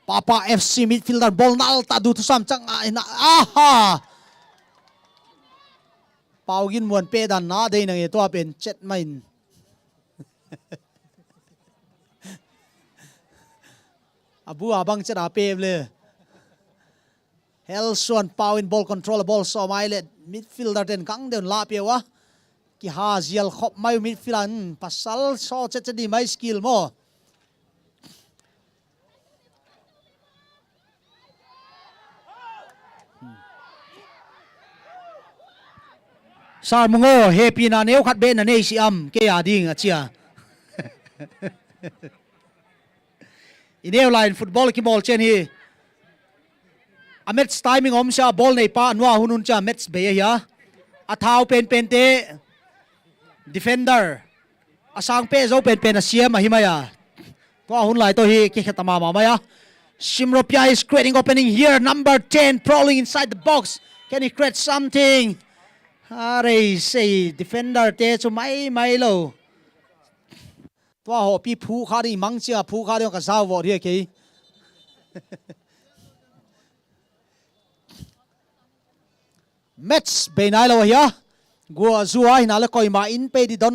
Papa FC midfielder ball nal ta du tu sam chang aha. Paugin muan pe dan na dei nang to pen chet main. Abu abang chet ape le. Helson pau in ball control ball so mai le midfielder ten kang den la pe wa. Ki ha zial khop mai midfielder pasal so chet di mai skill mo. Sar mungo happy na neu khat be na nei si am ke ya ding a chia. Ineu line football ki ball chen hi. A match timing om sha ball nei pa anwa hunun cha match be ya. A thau pen te defender. Asang pe zo pen a siam a himaya. To hun lai to hi ki khatama ma ya. Simropia is creating opening here. Number 10 prowling inside the box. Can he create something? Are say defender te chu mai lo. tua ho pi phu kha đi mang chia phu kha đi ka sao vợ đi kì match bên này lo ya gua zua hina le koi ma in pe di don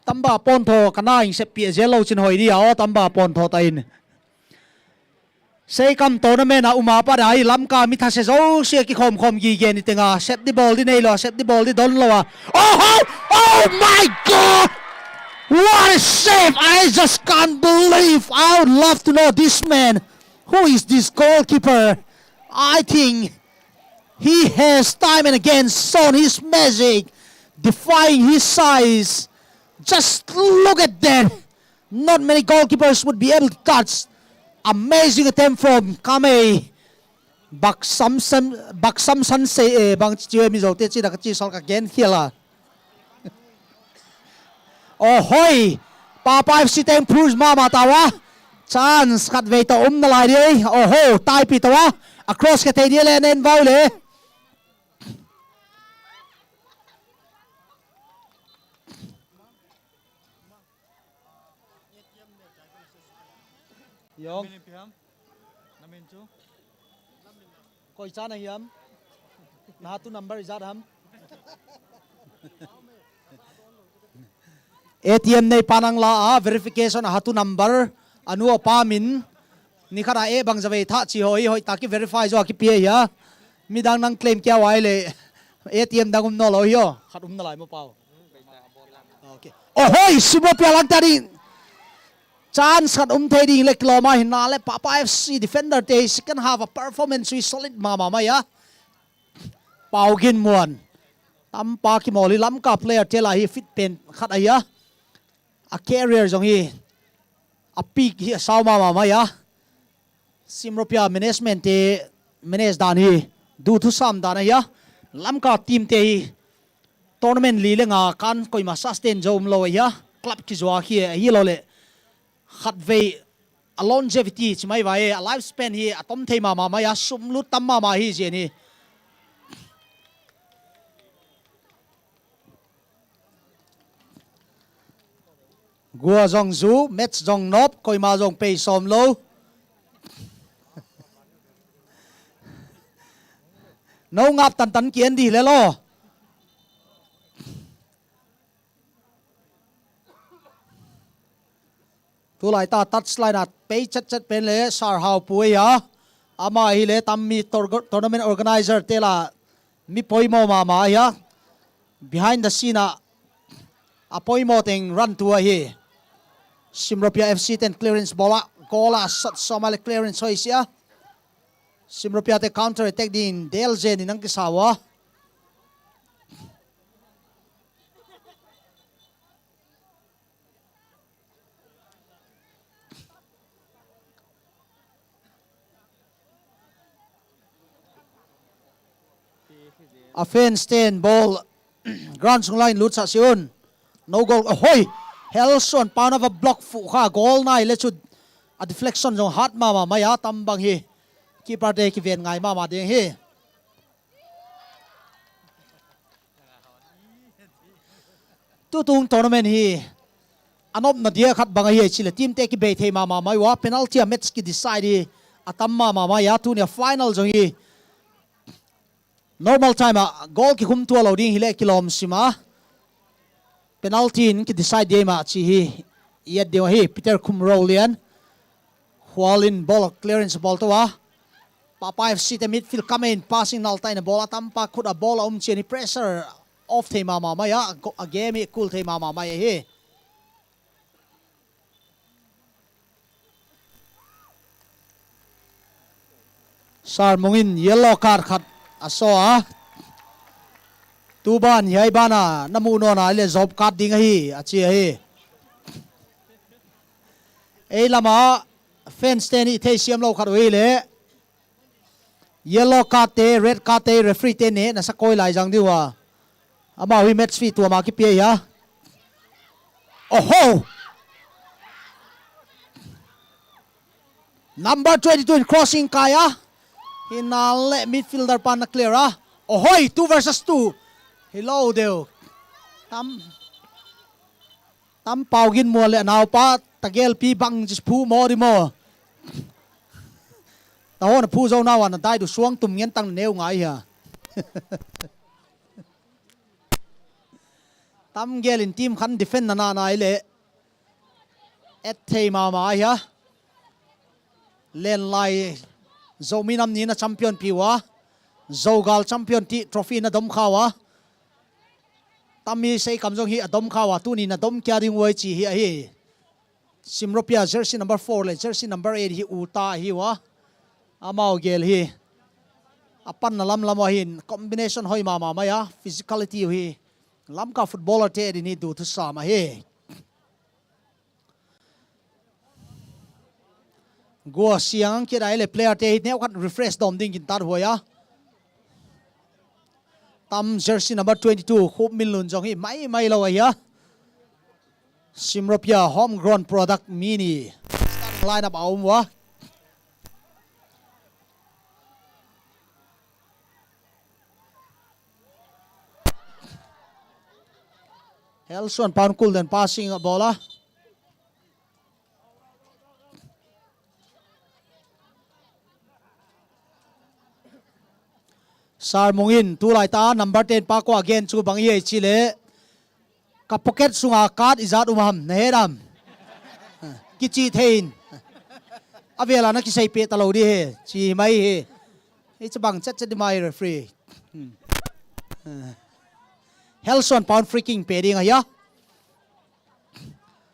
tamba pon tho kana in se pi zelo chin hoi di ao tamba pon tho ta in sei kam tournament a uma pa dai lam ka mi tha se zo se ki khom khom gi ge ni tenga set the ball di nei lo set the ball di don lo oh my god, what a save! I just can't believe. I would love to know this man. Who is this goalkeeper? I think he has time and again shown his magic, defying his size. Just look at that. Not many goalkeepers would be able to touch. Amazing attempt from Kame. Bak sam san say bang chiwe mi zo te chi da ka chi sol ka gen khela. Oh hoi, Papa FC tem Cruz mama tawa. Chance kat ve ta na lai đi. Oh ho, tai pi tawa. Across ka te dia le nen vau le. Yong. Koi cha na hiam. Na tu number izat ham. ATM nei panang la verification hatu number anu pamin ni khara e bang jawe tha chi hoi taki verify zo ki pe ya midang nang claim kya wai le ATM dangum no lo yo khatum na lai mo pau okay oh hoi sibo pya lang tari chance khat the ding le kloma hina le Papa FC defender te second half a performance is solid mama ma ya pau gin muan tam pa ki moli lam ka player te la hi fit pen khat aya a carrier jong hi a peak hi sao ma ya simropia management te manage dan hi du thu sam dan ya lam ka team te hi tournament li le nga kan koi ma sustain jom lo ya club ki zwa hi lo le khat ve a longevity chimai vai a lifespan hi atom thei ma ya sum lu tam ma hi je ni gua zong zu match zong nop koi ma zong pe som lo no ngap tan kien di le lo tu lai ta touch line at pe chat pen le sar hau pui ya ama hi le tam mi tournament organizer te la mi poimo ma ya behind the scene a poimo teng run to hi Simropia FC ten clearance bola gola sat somale clearance hoisia Simropia te counter attack din DLJ ni nang kisawa offense 10 ball ground sung line lut sa siun no goal hoi Helson pound of a block fu kha goal nai le chu a deflection jong hat ma ya tam bang hi keeper de ki ven ngai ma de hi tu tung tournament hi anop na dia khat bang hi chile team te ki be the ma wa penalty a match ki decide atam ma ya tu ne final jong hi normal time goal ki khum tu loading hi le kilom sima penalty in ki decide game chi hi yet de hi Peter Kumrolian Hualin ball clearance ball to Papa FC the midfield come in passing nal tai na ball tampa khut a ball cheni pressure off the mama ya a game cool the mama hi Sar mungin yellow card khat aso tu ban hi bana namu no na le job card ding hi achi hi ei lama fence te ni the siam lo khat oi le yellow card te red card te referee te ne na sa koi lai jang diwa ama wi match fee tu ma ki pe ya oh number 22 crossing kaya hinale midfielder pan na clear oh 2 versus 2 hello deo tam tam pau gin mo le naw pa tagel pi bang jis phu mo di mo ta hon phu zo naw an dai du suang tum ngen tang neu ngai ha tam gel in team khan defend na nai le et thei ma ma ya len lai zo minam ni na champion piwa zo gal champion ti trophy na dom khawa tami sei kamjong hi adom khawa tu ni na dom kya ding wai chi hi hi simropia jersey number 4 le jersey number 8 hi uta hi wa amao gel hi apan na lam lam hin combination hoi ma ma ya physicality hi lam ka footballer te ni du thu sa ma hi go siang ki dai le player te ne khat refresh dom ding kin tar hoya tam jersey number 22 khop min lun jong hi mai lo ya simropia homegrown product mini starting lineup aum wa Helson Pankul then passing a bola Sar Mungin tu lai ta number 10 pa ko again chu bang ye chile ka pocket sunga card izat umam nehram kichi thein avela na ki sei pe talo di he chi mai he e chabang chat chat mai referee Helson pound freaking peding ya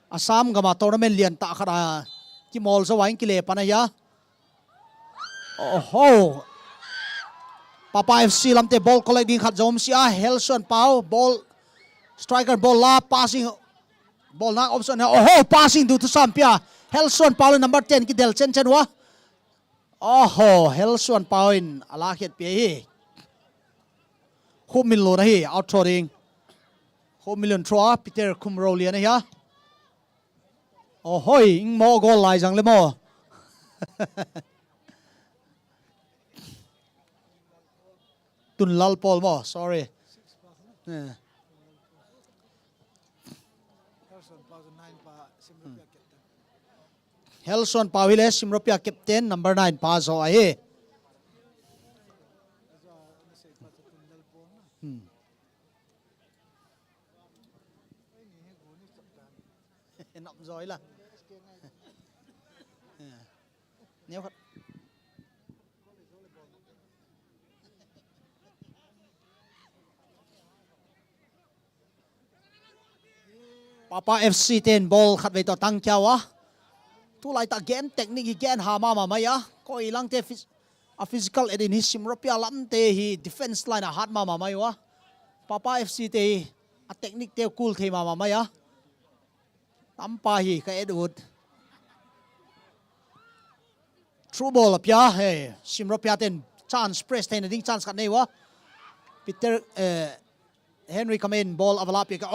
Assam gama tournament lian ta khara ki mol so wain ki le pana ya oh Papa FC lamte ball collecting khat zom sia Helson Pau ball striker ball la passing ball na option passing to Sampia Helson Pau number 10 ki del chen wa Helson Pau in ala khet pe hi khum min lo na hi out throwing khum million throw Peter Kumro lian ya ing mo goal lai jang le mo Tun lal pol mo sorry Helson Pawile Simropia captain number 9 pa zo ai nằm rồi là nếu Papa FC ten ball khát về tàu tăng chào á tu lại ta game technique game hama mà mày á coi ilang te physical edin hi Simropia lắm te hi defense line hard mà mày á Papa FC te a technique te cool the mà mày á tampa hi ka Edward through ball apya he Simropia ten chance press ten ding chance kat nei wa Peter Henry come in ball avalap ka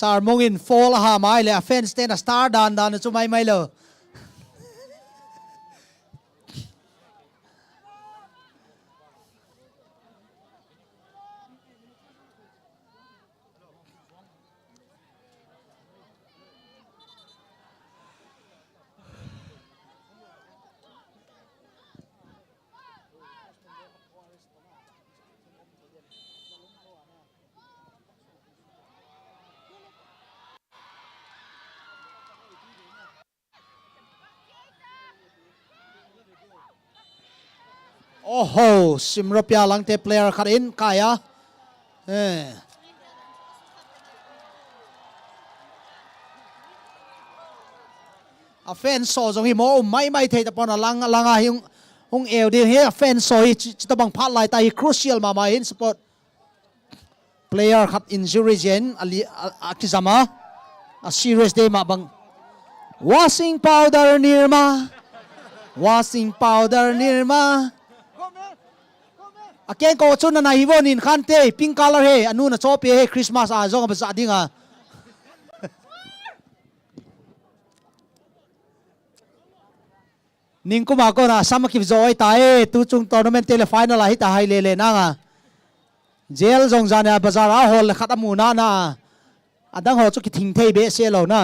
Sar Mungin fall ha mai le fence ten a star dan chu mai lo Simropia lang te player khat in kaya a fan so jong hi mo mai thei ta pon lang hung el di he fan so hi ta bang phat lai ta hi crucial ma in support player khat injury gen ali akizama a serious day ma bang washing powder nirma Again ko chun na hivon in khante pink color he anu na chope he Christmas a zong ba sa dinga ning kuma ko na sama kip zoi tai tu chung tournament tele final hi ta hai le na nga jail jong jana bazar a hol khatamu na na adang ho chu ki thing thei be se lo na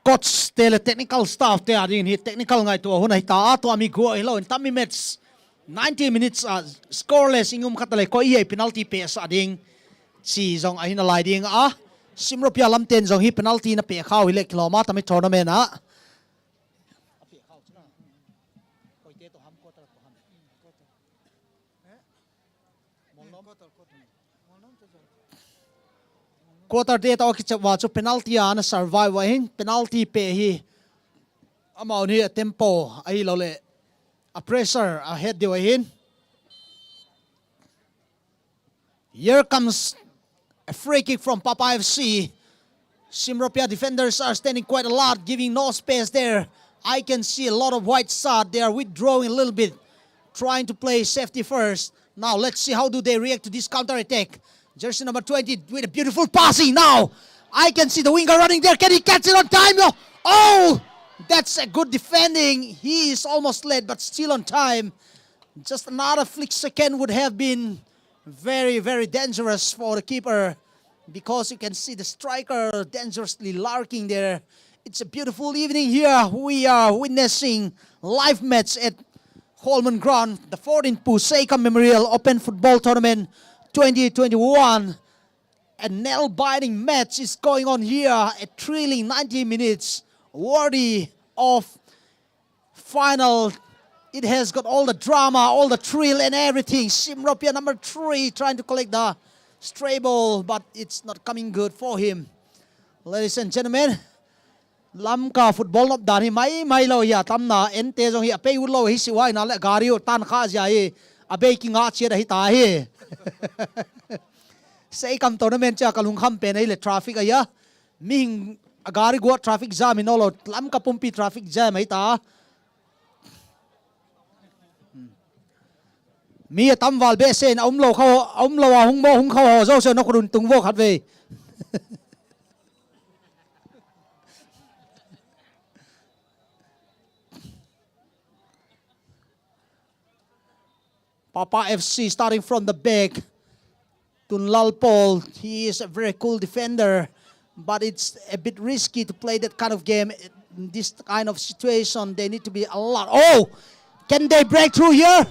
coach tele technical staff te adin hi technical ngai to hunai ta to ami go hello in tammi match 90 minutes scoreless ingum khatale ko ye penalty pass ading si jong ahin alai ding a simropia lamten jong hi penalty na pe khaw hi le kiloma tami tournament a quarter day to ki chwa chu penalty an survive wa hin penalty pe hi amount hi tempo ai lo le a pressure ahead de wa hin here comes a free kick from Papa FC. Simropia defenders are standing quite a lot, giving no space there. I can see a lot of white side. They are withdrawing a little bit, trying to play safety first. Now let's see how do they react to this counter attack. Jersey number 20 with a beautiful passing. Now I can see the winger running there. Can he catch it on time? No. Oh, that's a good defending. He is almost late, but still on time. Just another flick second would have been very, very dangerous for the keeper, because you can see the striker dangerously larking there. It's a beautiful evening here. We are witnessing live match at Holman Ground, the 14th HOIKIM Memorial Open Football Tournament 2021. A nail-biting match is going on here, a thrilling 90 minutes, worthy of final. It has got all the drama, all the thrill and everything. Simropia number 3 trying to collect the stray ball, but it's not coming good for him. Ladies and gentlemen, Lamka football not done. Mai lo ya tamna ente jong hi apei ulo hi siwai na le gari o tan kha ja hi abe ki nga che da hi ta hi. Say kam tournament cha kalung kham pe nei le traffic aya ming agari go traffic jam in olo Lamka pumpi traffic jam hi ta. Mi tam wal be sen lo kho lo hung mo hung kho zo se no krun tung wo khat ve Papa FC starting from the back. Tunlal Paul, he is a very cool defender, but it's a bit risky to play that kind of game in this kind of situation. They need to be a lot. Oh, can they break through here?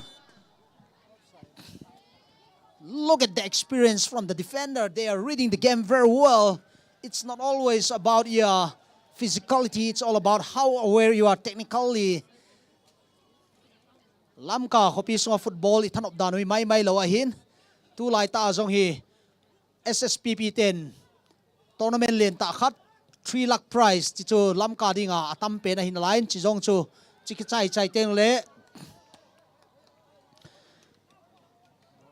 Look at the experience from the defender. They are reading the game very well. It's not always about your physicality. It's all about how aware you are technically. Lamka hopi so football ithanop danui mai lo ahin. Tu lai ta jong hi SSPP 10 tournament len ta khat 3 lakh prize chi chu Lamka dinga atam pe na hin line chi jong chu chi ki chai teng le.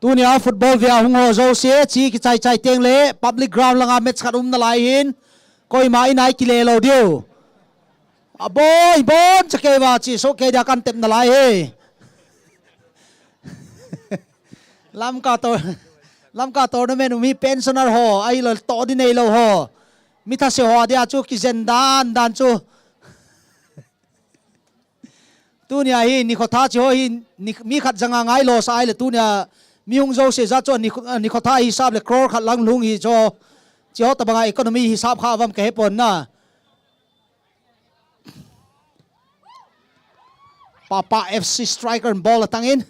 Tunia football via hung ho zo se chi ki chai teng le public ground langa match khat na lai hin koi mai nai ki le lo dio aboy bon chake wa chi so ke da kan tep na lai he Lamka tournament mi pensioner ho ai lo to di nei lo ho mi tha se ho dia chu ki zen dan chu tunia hi ni khotha chi ho hi mi khat janga ngai lo sai le tunia mi hung zo se za cho ni khotha hi sab le crore khat lang lung hi cho chi ho ta banga economy hi sab kha wam ke hepon na Papa FC striker ball atangin.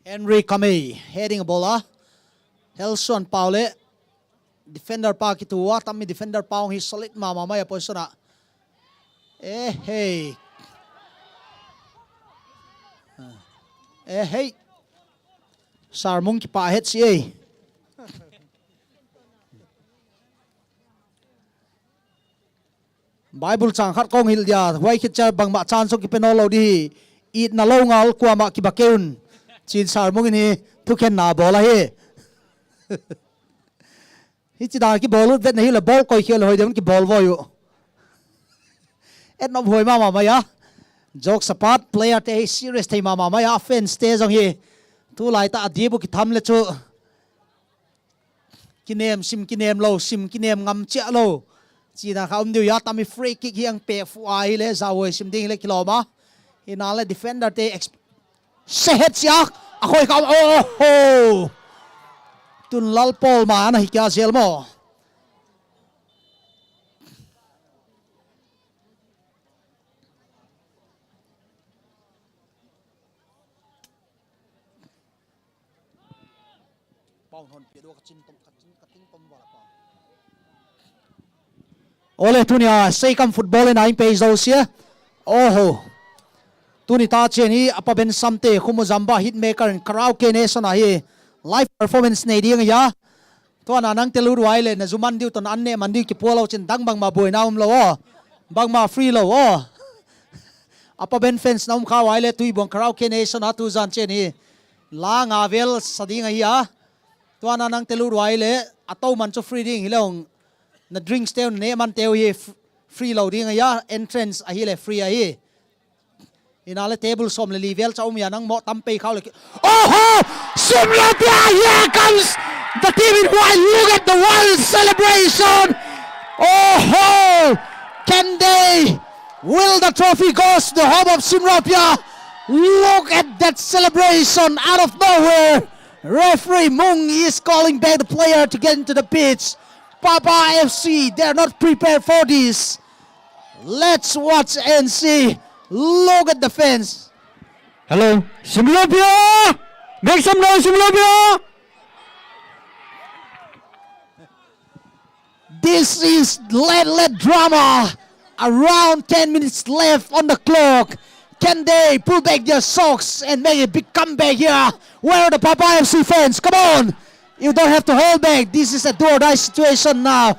Henry Kami heading a ball. Helson Paule defender pa kitua tami defender pa his solid mama maya position na. Hey. Hey. Sarmong ki pa head si Bible chang khat kong hil dia wai khit char bang ma chan so ki penolo di it na lo ngal kwa ma ki bakeun chin sar mongin hi thu khen na bola hi hi chi da ki bol vet na hi la bol koi khel hoi dem ki bol vo yu et nom hoi ma ma ya jok sapat player te serious te ma ma ya offense te jong hi tu lai ta di bu ki tham le chu kinem lo sim kinem ngam che lo chi na kha diu ya tami free kick hiang pe fu ai le zawoi sim ding le kiloma inale defender te se het yak a khoi ka oh tun lal pol ma na hi kya zel mo ole tunia seikam football in aim page dosia oh tuni ta cheni apa ben samte khumu zamba hitmaker and karaoke nation hi live performance nei ding ya to na nang telu ruai na zuman diu ton anne mandi ki polo chen dang bang ma boi naum lo bang ma free lo apa ben fans naum kha wai le tui bong karaoke nation atu zan cheni la nga vel sading ya to na nang telu ruai le atau man cho free ding hilong na drinks teo ne man teo hi free loading ya entrance a hi le free a hi inale table som le level cha ya nang mo tampe khau le oh Simlopia, here comes the team in white. Look at the wild celebration. Oh can they will the trophy goes to the home of Simlopia. Look at that celebration out of nowhere. Referee Mung is calling back the player to get into the pitch. Papa FC, they're not prepared for this. Let's watch and see. Look at the fans. Hello, Simlopia! Make some noise, Simlopia! This is let drama. Around 10 minutes left on the clock. Can they pull back their socks and make a big comeback here? Where are the Papa FC fans? Come on! You don't have to hold back. This is a do-or-die situation now.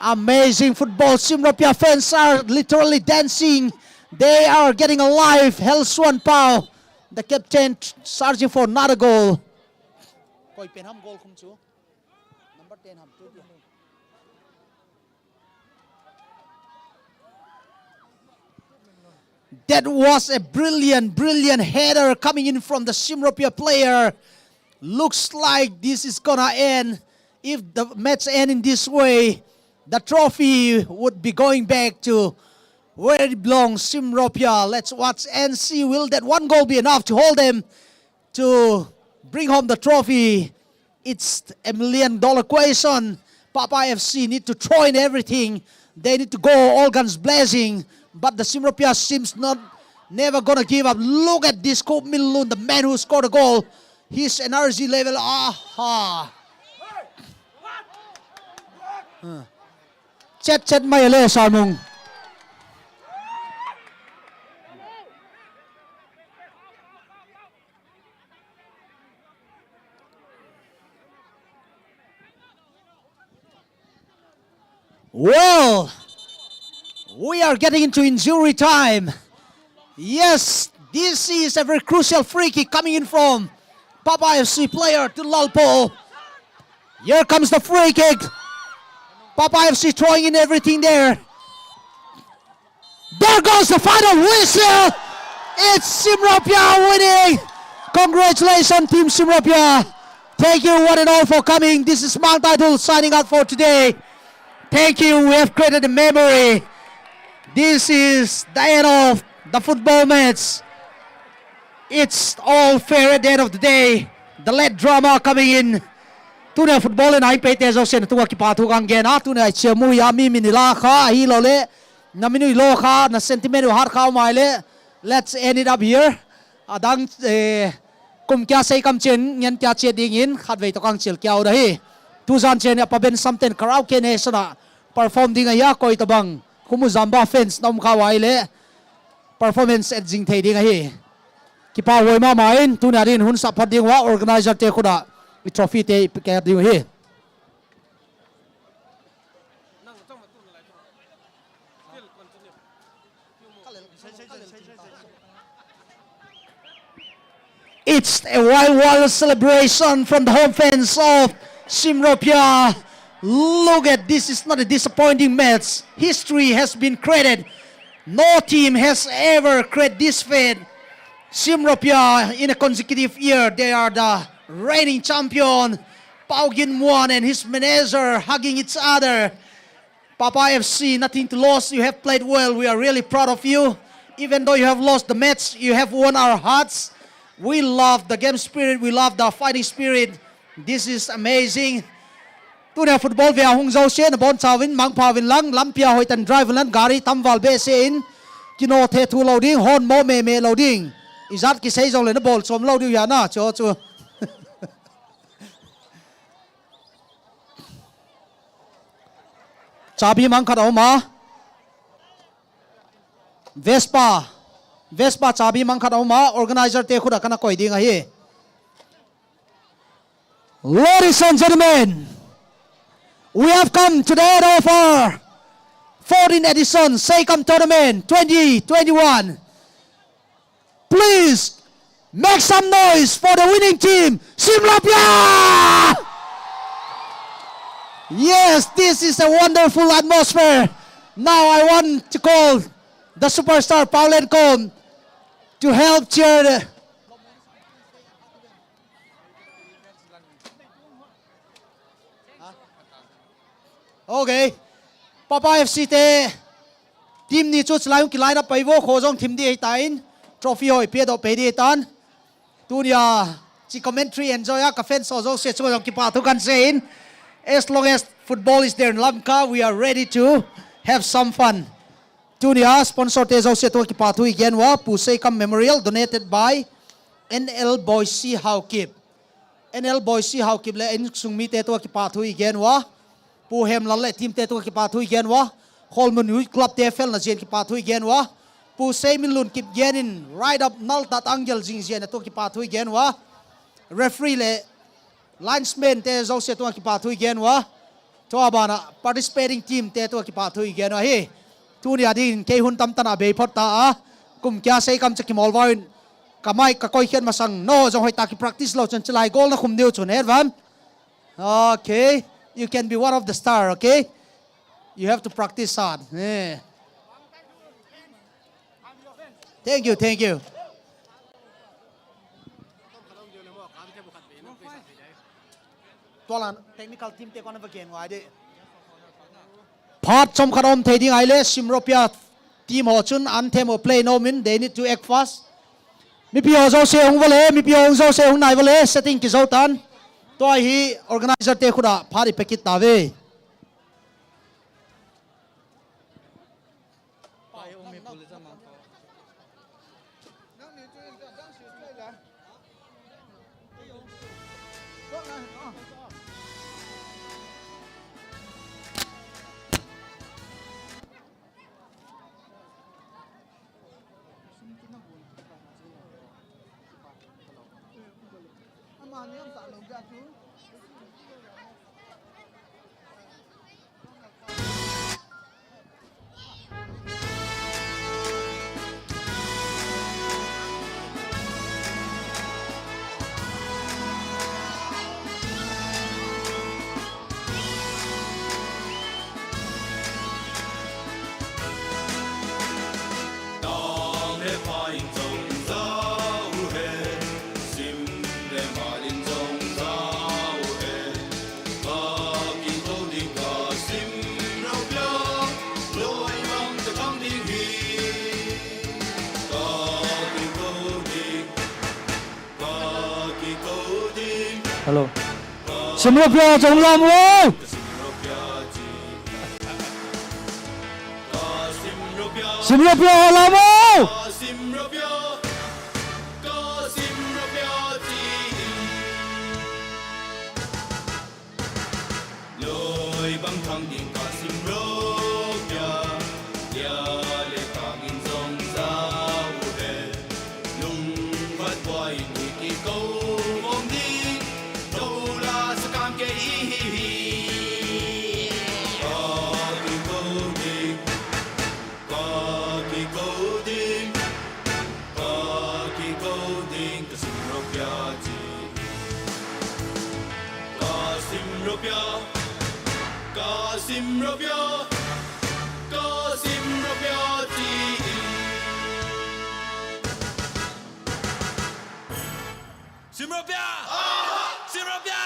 Amazing football. Simlopia fans are literally dancing. They are getting alive. Hell Swan Pao, the captain, searching for another goal. That was a brilliant header coming in from the Simlopia player. Looks like this is gonna end. If the match ends in this way, the trophy would be going back to where it belongs, Simlopia. Let's watch and see. Will that one goal be enough to hold them to bring home the trophy? It's $1 million question. Papa FC need to throw in everything. They need to go all guns blazing. But the Simlopia seems never gonna give up. Look at this Koop Milun, the man who scored a goal. His energy level, Chat Mayale Sarmung. Well, we are getting into injury time. Yes, this is a very crucial free kick coming in from Papa FC player to Lalpo. Here comes the free kick. Papa FC throwing in everything there. There goes the final whistle. It's Simlopia winning. Congratulations, Team Simlopia. Thank you one and all for coming. This is Mount Idol signing out for today. Thank you. We have created a memory. This is the end of the football match. It's all fair at the end of the day. The late drama coming in. Tuna football and I pay tezo sen tuwa ki patu kang gena tuna chemu ya mi minila kha hi lo le na minu lo kha na sentiment har kha mai le. Let's end it up here. Adang kum kya sei kam chen nyan kya che ding in khat vei to kang chil kya da hi. Tu zan chen ya paben something karaoke ne sana perform ding ya koi tabang kumu zamba fans nom kha wai le performance at jing thei ding hi. Kipa woi ma main tu na rin hun sa phat ding wa organizer te khuda i trophy te ke ding hi. It's a wild celebration from the home fans of Simropia. Look at this, is not a disappointing match. History has been created. No team has ever created this fate. Simropia in a consecutive year, they are the reigning champion. Pao Ginmuan and his manager hugging each other. Papa FC, nothing to lose. You have played well. We are really proud of you. Even though you have lost the match, you have won our hearts. We love the game spirit. We love the fighting spirit. This is amazing. Tu na football về hung dâu xe na bon chawin mang pawin lang lampia hoi tan drive lan gari tamwal be se in kino the thu loading hon mo me loading izat ki sei jong le na ball som lo diu ya na cho chu chabi mang khat ma Vespa chabi mang khat ma organizer te khuda kana koi ding a hi. Ladies and gentlemen, we have come to the end of our 14th edition HOIKIM Tournament 2021. Please make some noise for the winning team, Simropia! Yes, this is a wonderful atmosphere. Now I want to call the superstar Paulenko to help cheer the Okay. Papa FC te team ni chu chlai ki line up pai wo kho jong team di tain trophy hoi pe do pe di tan tunia chi commentary enjoy a ka fan so jong se chu jong ki pa thu kan se in as long as football is there in Lanka, we are ready to have some fun. Tunia sponsor te jong se to ki pa thu again wa pu HOIKIM Memorial donated by NL Boise HOIKIM. NL Boise HOIKIM le in sungmi te to ki pa thu again wa pu hem la le team te to ki pa thu gen wa holman hu club te fel na jen ki pa thu gen wa pu semin lun kip genin right up nal tat angel jing jen to ki pa thu gen wa referee le linesman te zo se to ki pa thu gen wa to abana participating team te to ki pa thu gen wa he tu ni adin ke hun tam tana be phot ta a kum kya sei kam chaki mol wain kamai ka koi khen masang no zo hoi ta ki practice lo chen chlai goal na khum deu chun he van. Okay, you can be one of the star, okay? You have to practice hard. Yeah. Thank you, thank you. Tolan technical team take on again. Why de? Part some kadom taking aile Simropia team ho chun anthem or play no min. They need to act fast. Mi pio zo se hung vale, mi pio zo se hung nai vale. Setting ki zo tan. To hi organizer te khuda phari pekit tave. Hello. Simropia trong lòng ơi. Simropia làm ơi. Simropia, Ka Simropia, Ka Simropia Team. Simropia, Simropia.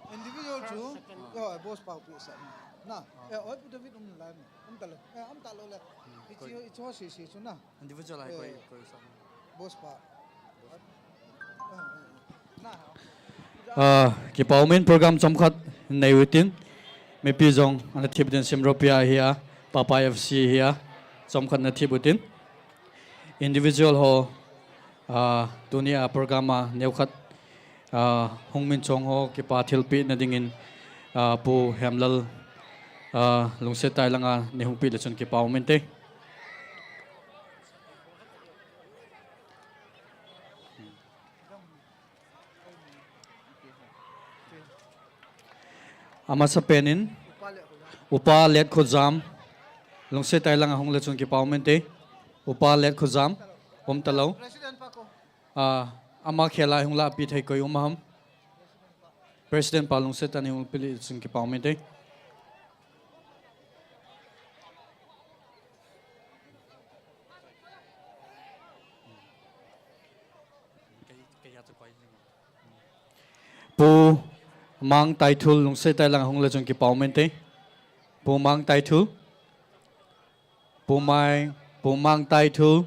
Individual too. Oh, boss pau pisa. Na, oi puto vit lai. Talo. Talo le. It's all si na. Individual ay Boss pa. Kipaumin program chomkhat nei witin me pizong ana thibden Simropia hiya Papa FC hiya chomkhat na thibutin individual ho dunia programa neukhat hongmin chong ho kipa thilpi na dingin pu hemlal lungse tai langa nehungpi le chon kipaumin te ama sa penin upa let khojam lungse tai langa hong le chon kipaumin te upa let khojam om talo President pa ko. ama khela hungla pi thai koi umaham president palung se tani hung pili chung ki pawme te pu mang tai thul lung se tai lang hung le chung ki pawme te pu mang tai thul pu mang tai thul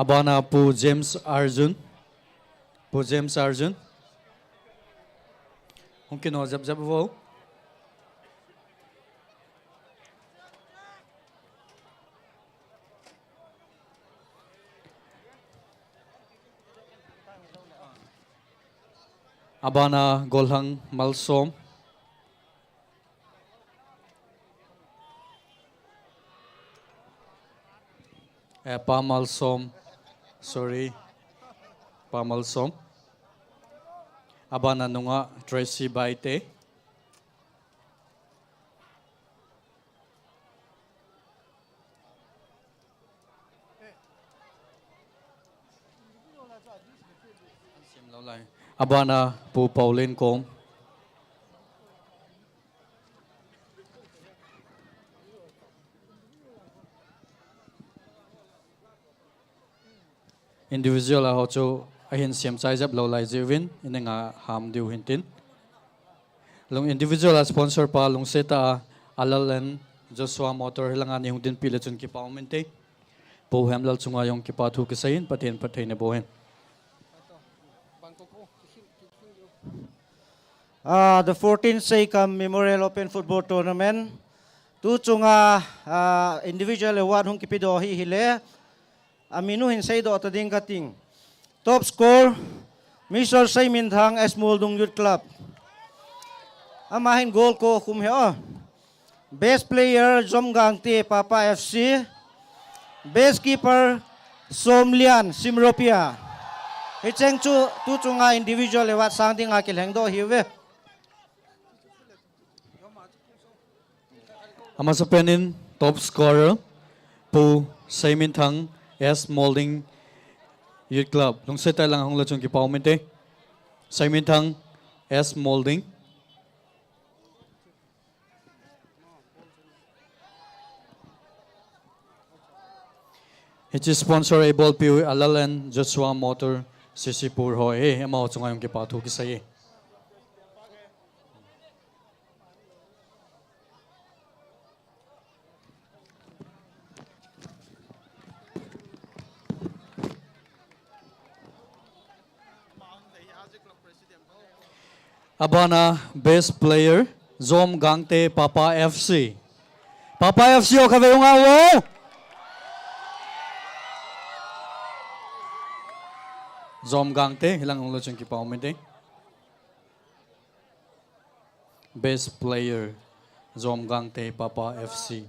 abana pu James Arjun mungkin ho jab wo abana golhang malsom pamalsom sorry pamalsom abana nunga Tracy Baite abana pu Pauline Kom individual ho chu ahin siam chai jab lo lai jewin inenga ham diu hintin long individual sponsor pa long seta alalen Joshua motor hilanga ni hungdin pile chun ki pawmente po hamlal chunga yong ki pathu ki sain paten pathaine bohen The 14th S.K Memorial Open Football Tournament. Tu chunga individual award hung kipido hi hile. Aminu hin say do atading kating. Top score Mr. Simon Thang S. Moldung Youth Club. Amahin goal ko kumheo. Best player Zomgang T Papa FC. Best keeper Somlian Simropia. Hicheng chu tu chunga individual award sangding akil hengdo hiwe. ama sa penin top scorer pu Simon Thang S. Molding Youth Club long se tai lang hong la chung ki pawmente Simon Thang S. Molding It's sponsor able pi Alalan Joshua Motor Sisipur ho ama chunga yong ki pathu ki sai abana best player Zom Gangte Papa FC o kaveyong awo Zom Gangte hilang ulo chung ki pawmente best player Zom Gangte Papa FC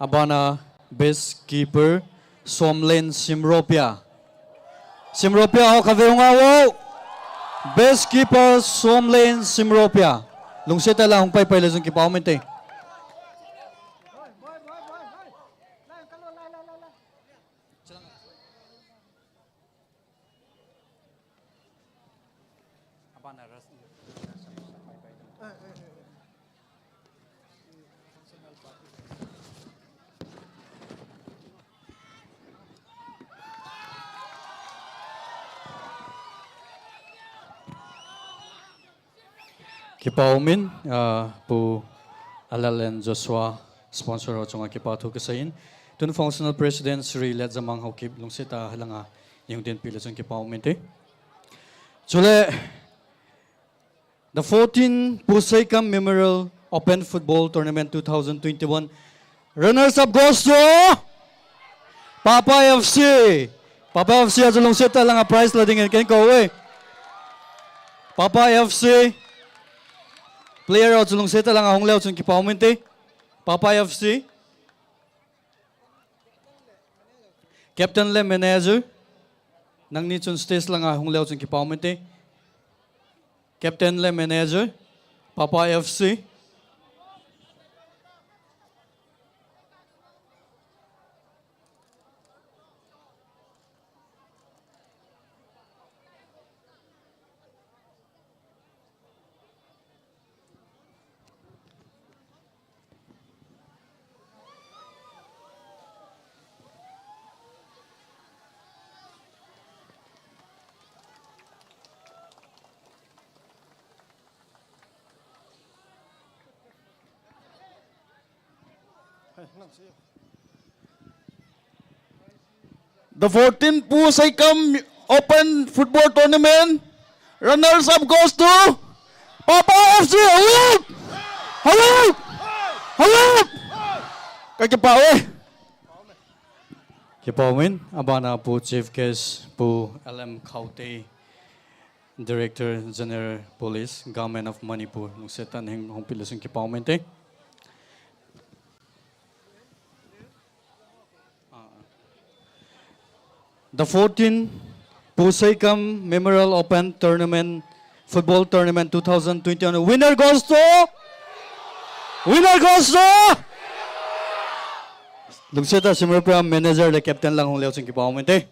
abana best keeper Somlen Simropia o kaveyong awo Best keeper Somlane Simropia. Lungseta lang hong pay lazong kipaumente. Kipaumin po Alalen Joshua sponsor o chunga kipatu kasayin. Tun functional president Sri Ledzamang Hokib lungseta halanga yung din pila chung kipaumente. Chule the 14th HOIKIM Memorial Open Football Tournament 2021 runners up goes to Papa FC. Papa FC aja lungseta halanga prize ladingin ken ko we. Papa FC player out sulung seta lang ahong leo chung kipaumente. Papa FC. Captain le manager. Nang ni chun stage lang ahong leo chung kipaumente. Captain le manager. Papa FC. The 14th HOIKIM Open Football Tournament runners up goes to Papa FC. Halap! Halap! Halap! Kakipawe. Kipaumin abana po Chief Guest po LM Kaute Director General Police Government of Manipur lungseta hing hong pila chung kipaumente. The 14th HOIKIM Memorial Open Tournament Football Tournament 2021 winner goes to Lungseta Simropia manager le captain lang hong leo chung kipaumente.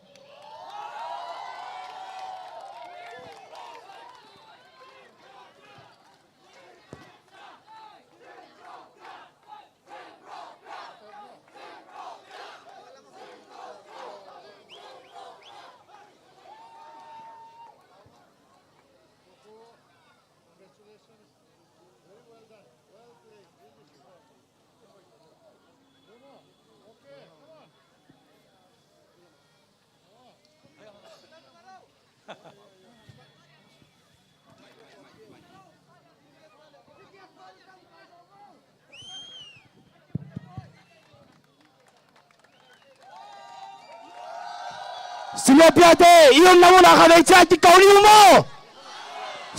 Simropia te, iyon na muna ka na i-chat, ikaw niyo mo!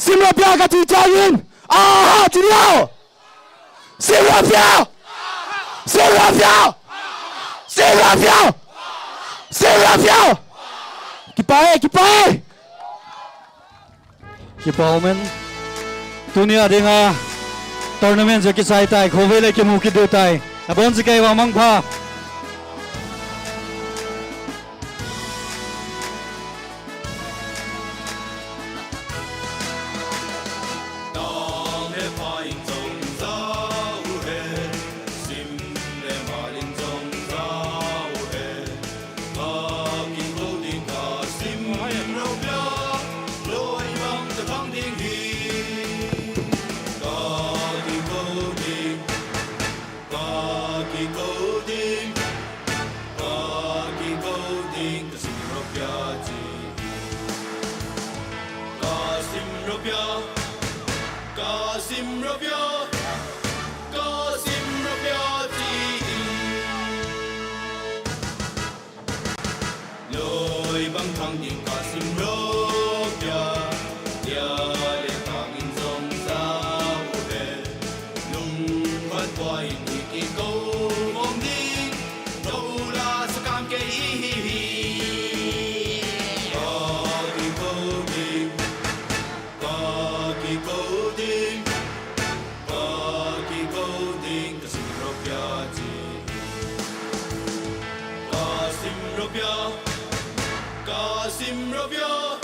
Simropia ka titagin! Aha! Tiniyaw! Simropia! Simropia! Simropia! Simropia! Kipae! Kipae! Kipaumen tuni adinga tournament je kisai tai khove le ke mu ki do tai abon se kai wa mang pha Simropio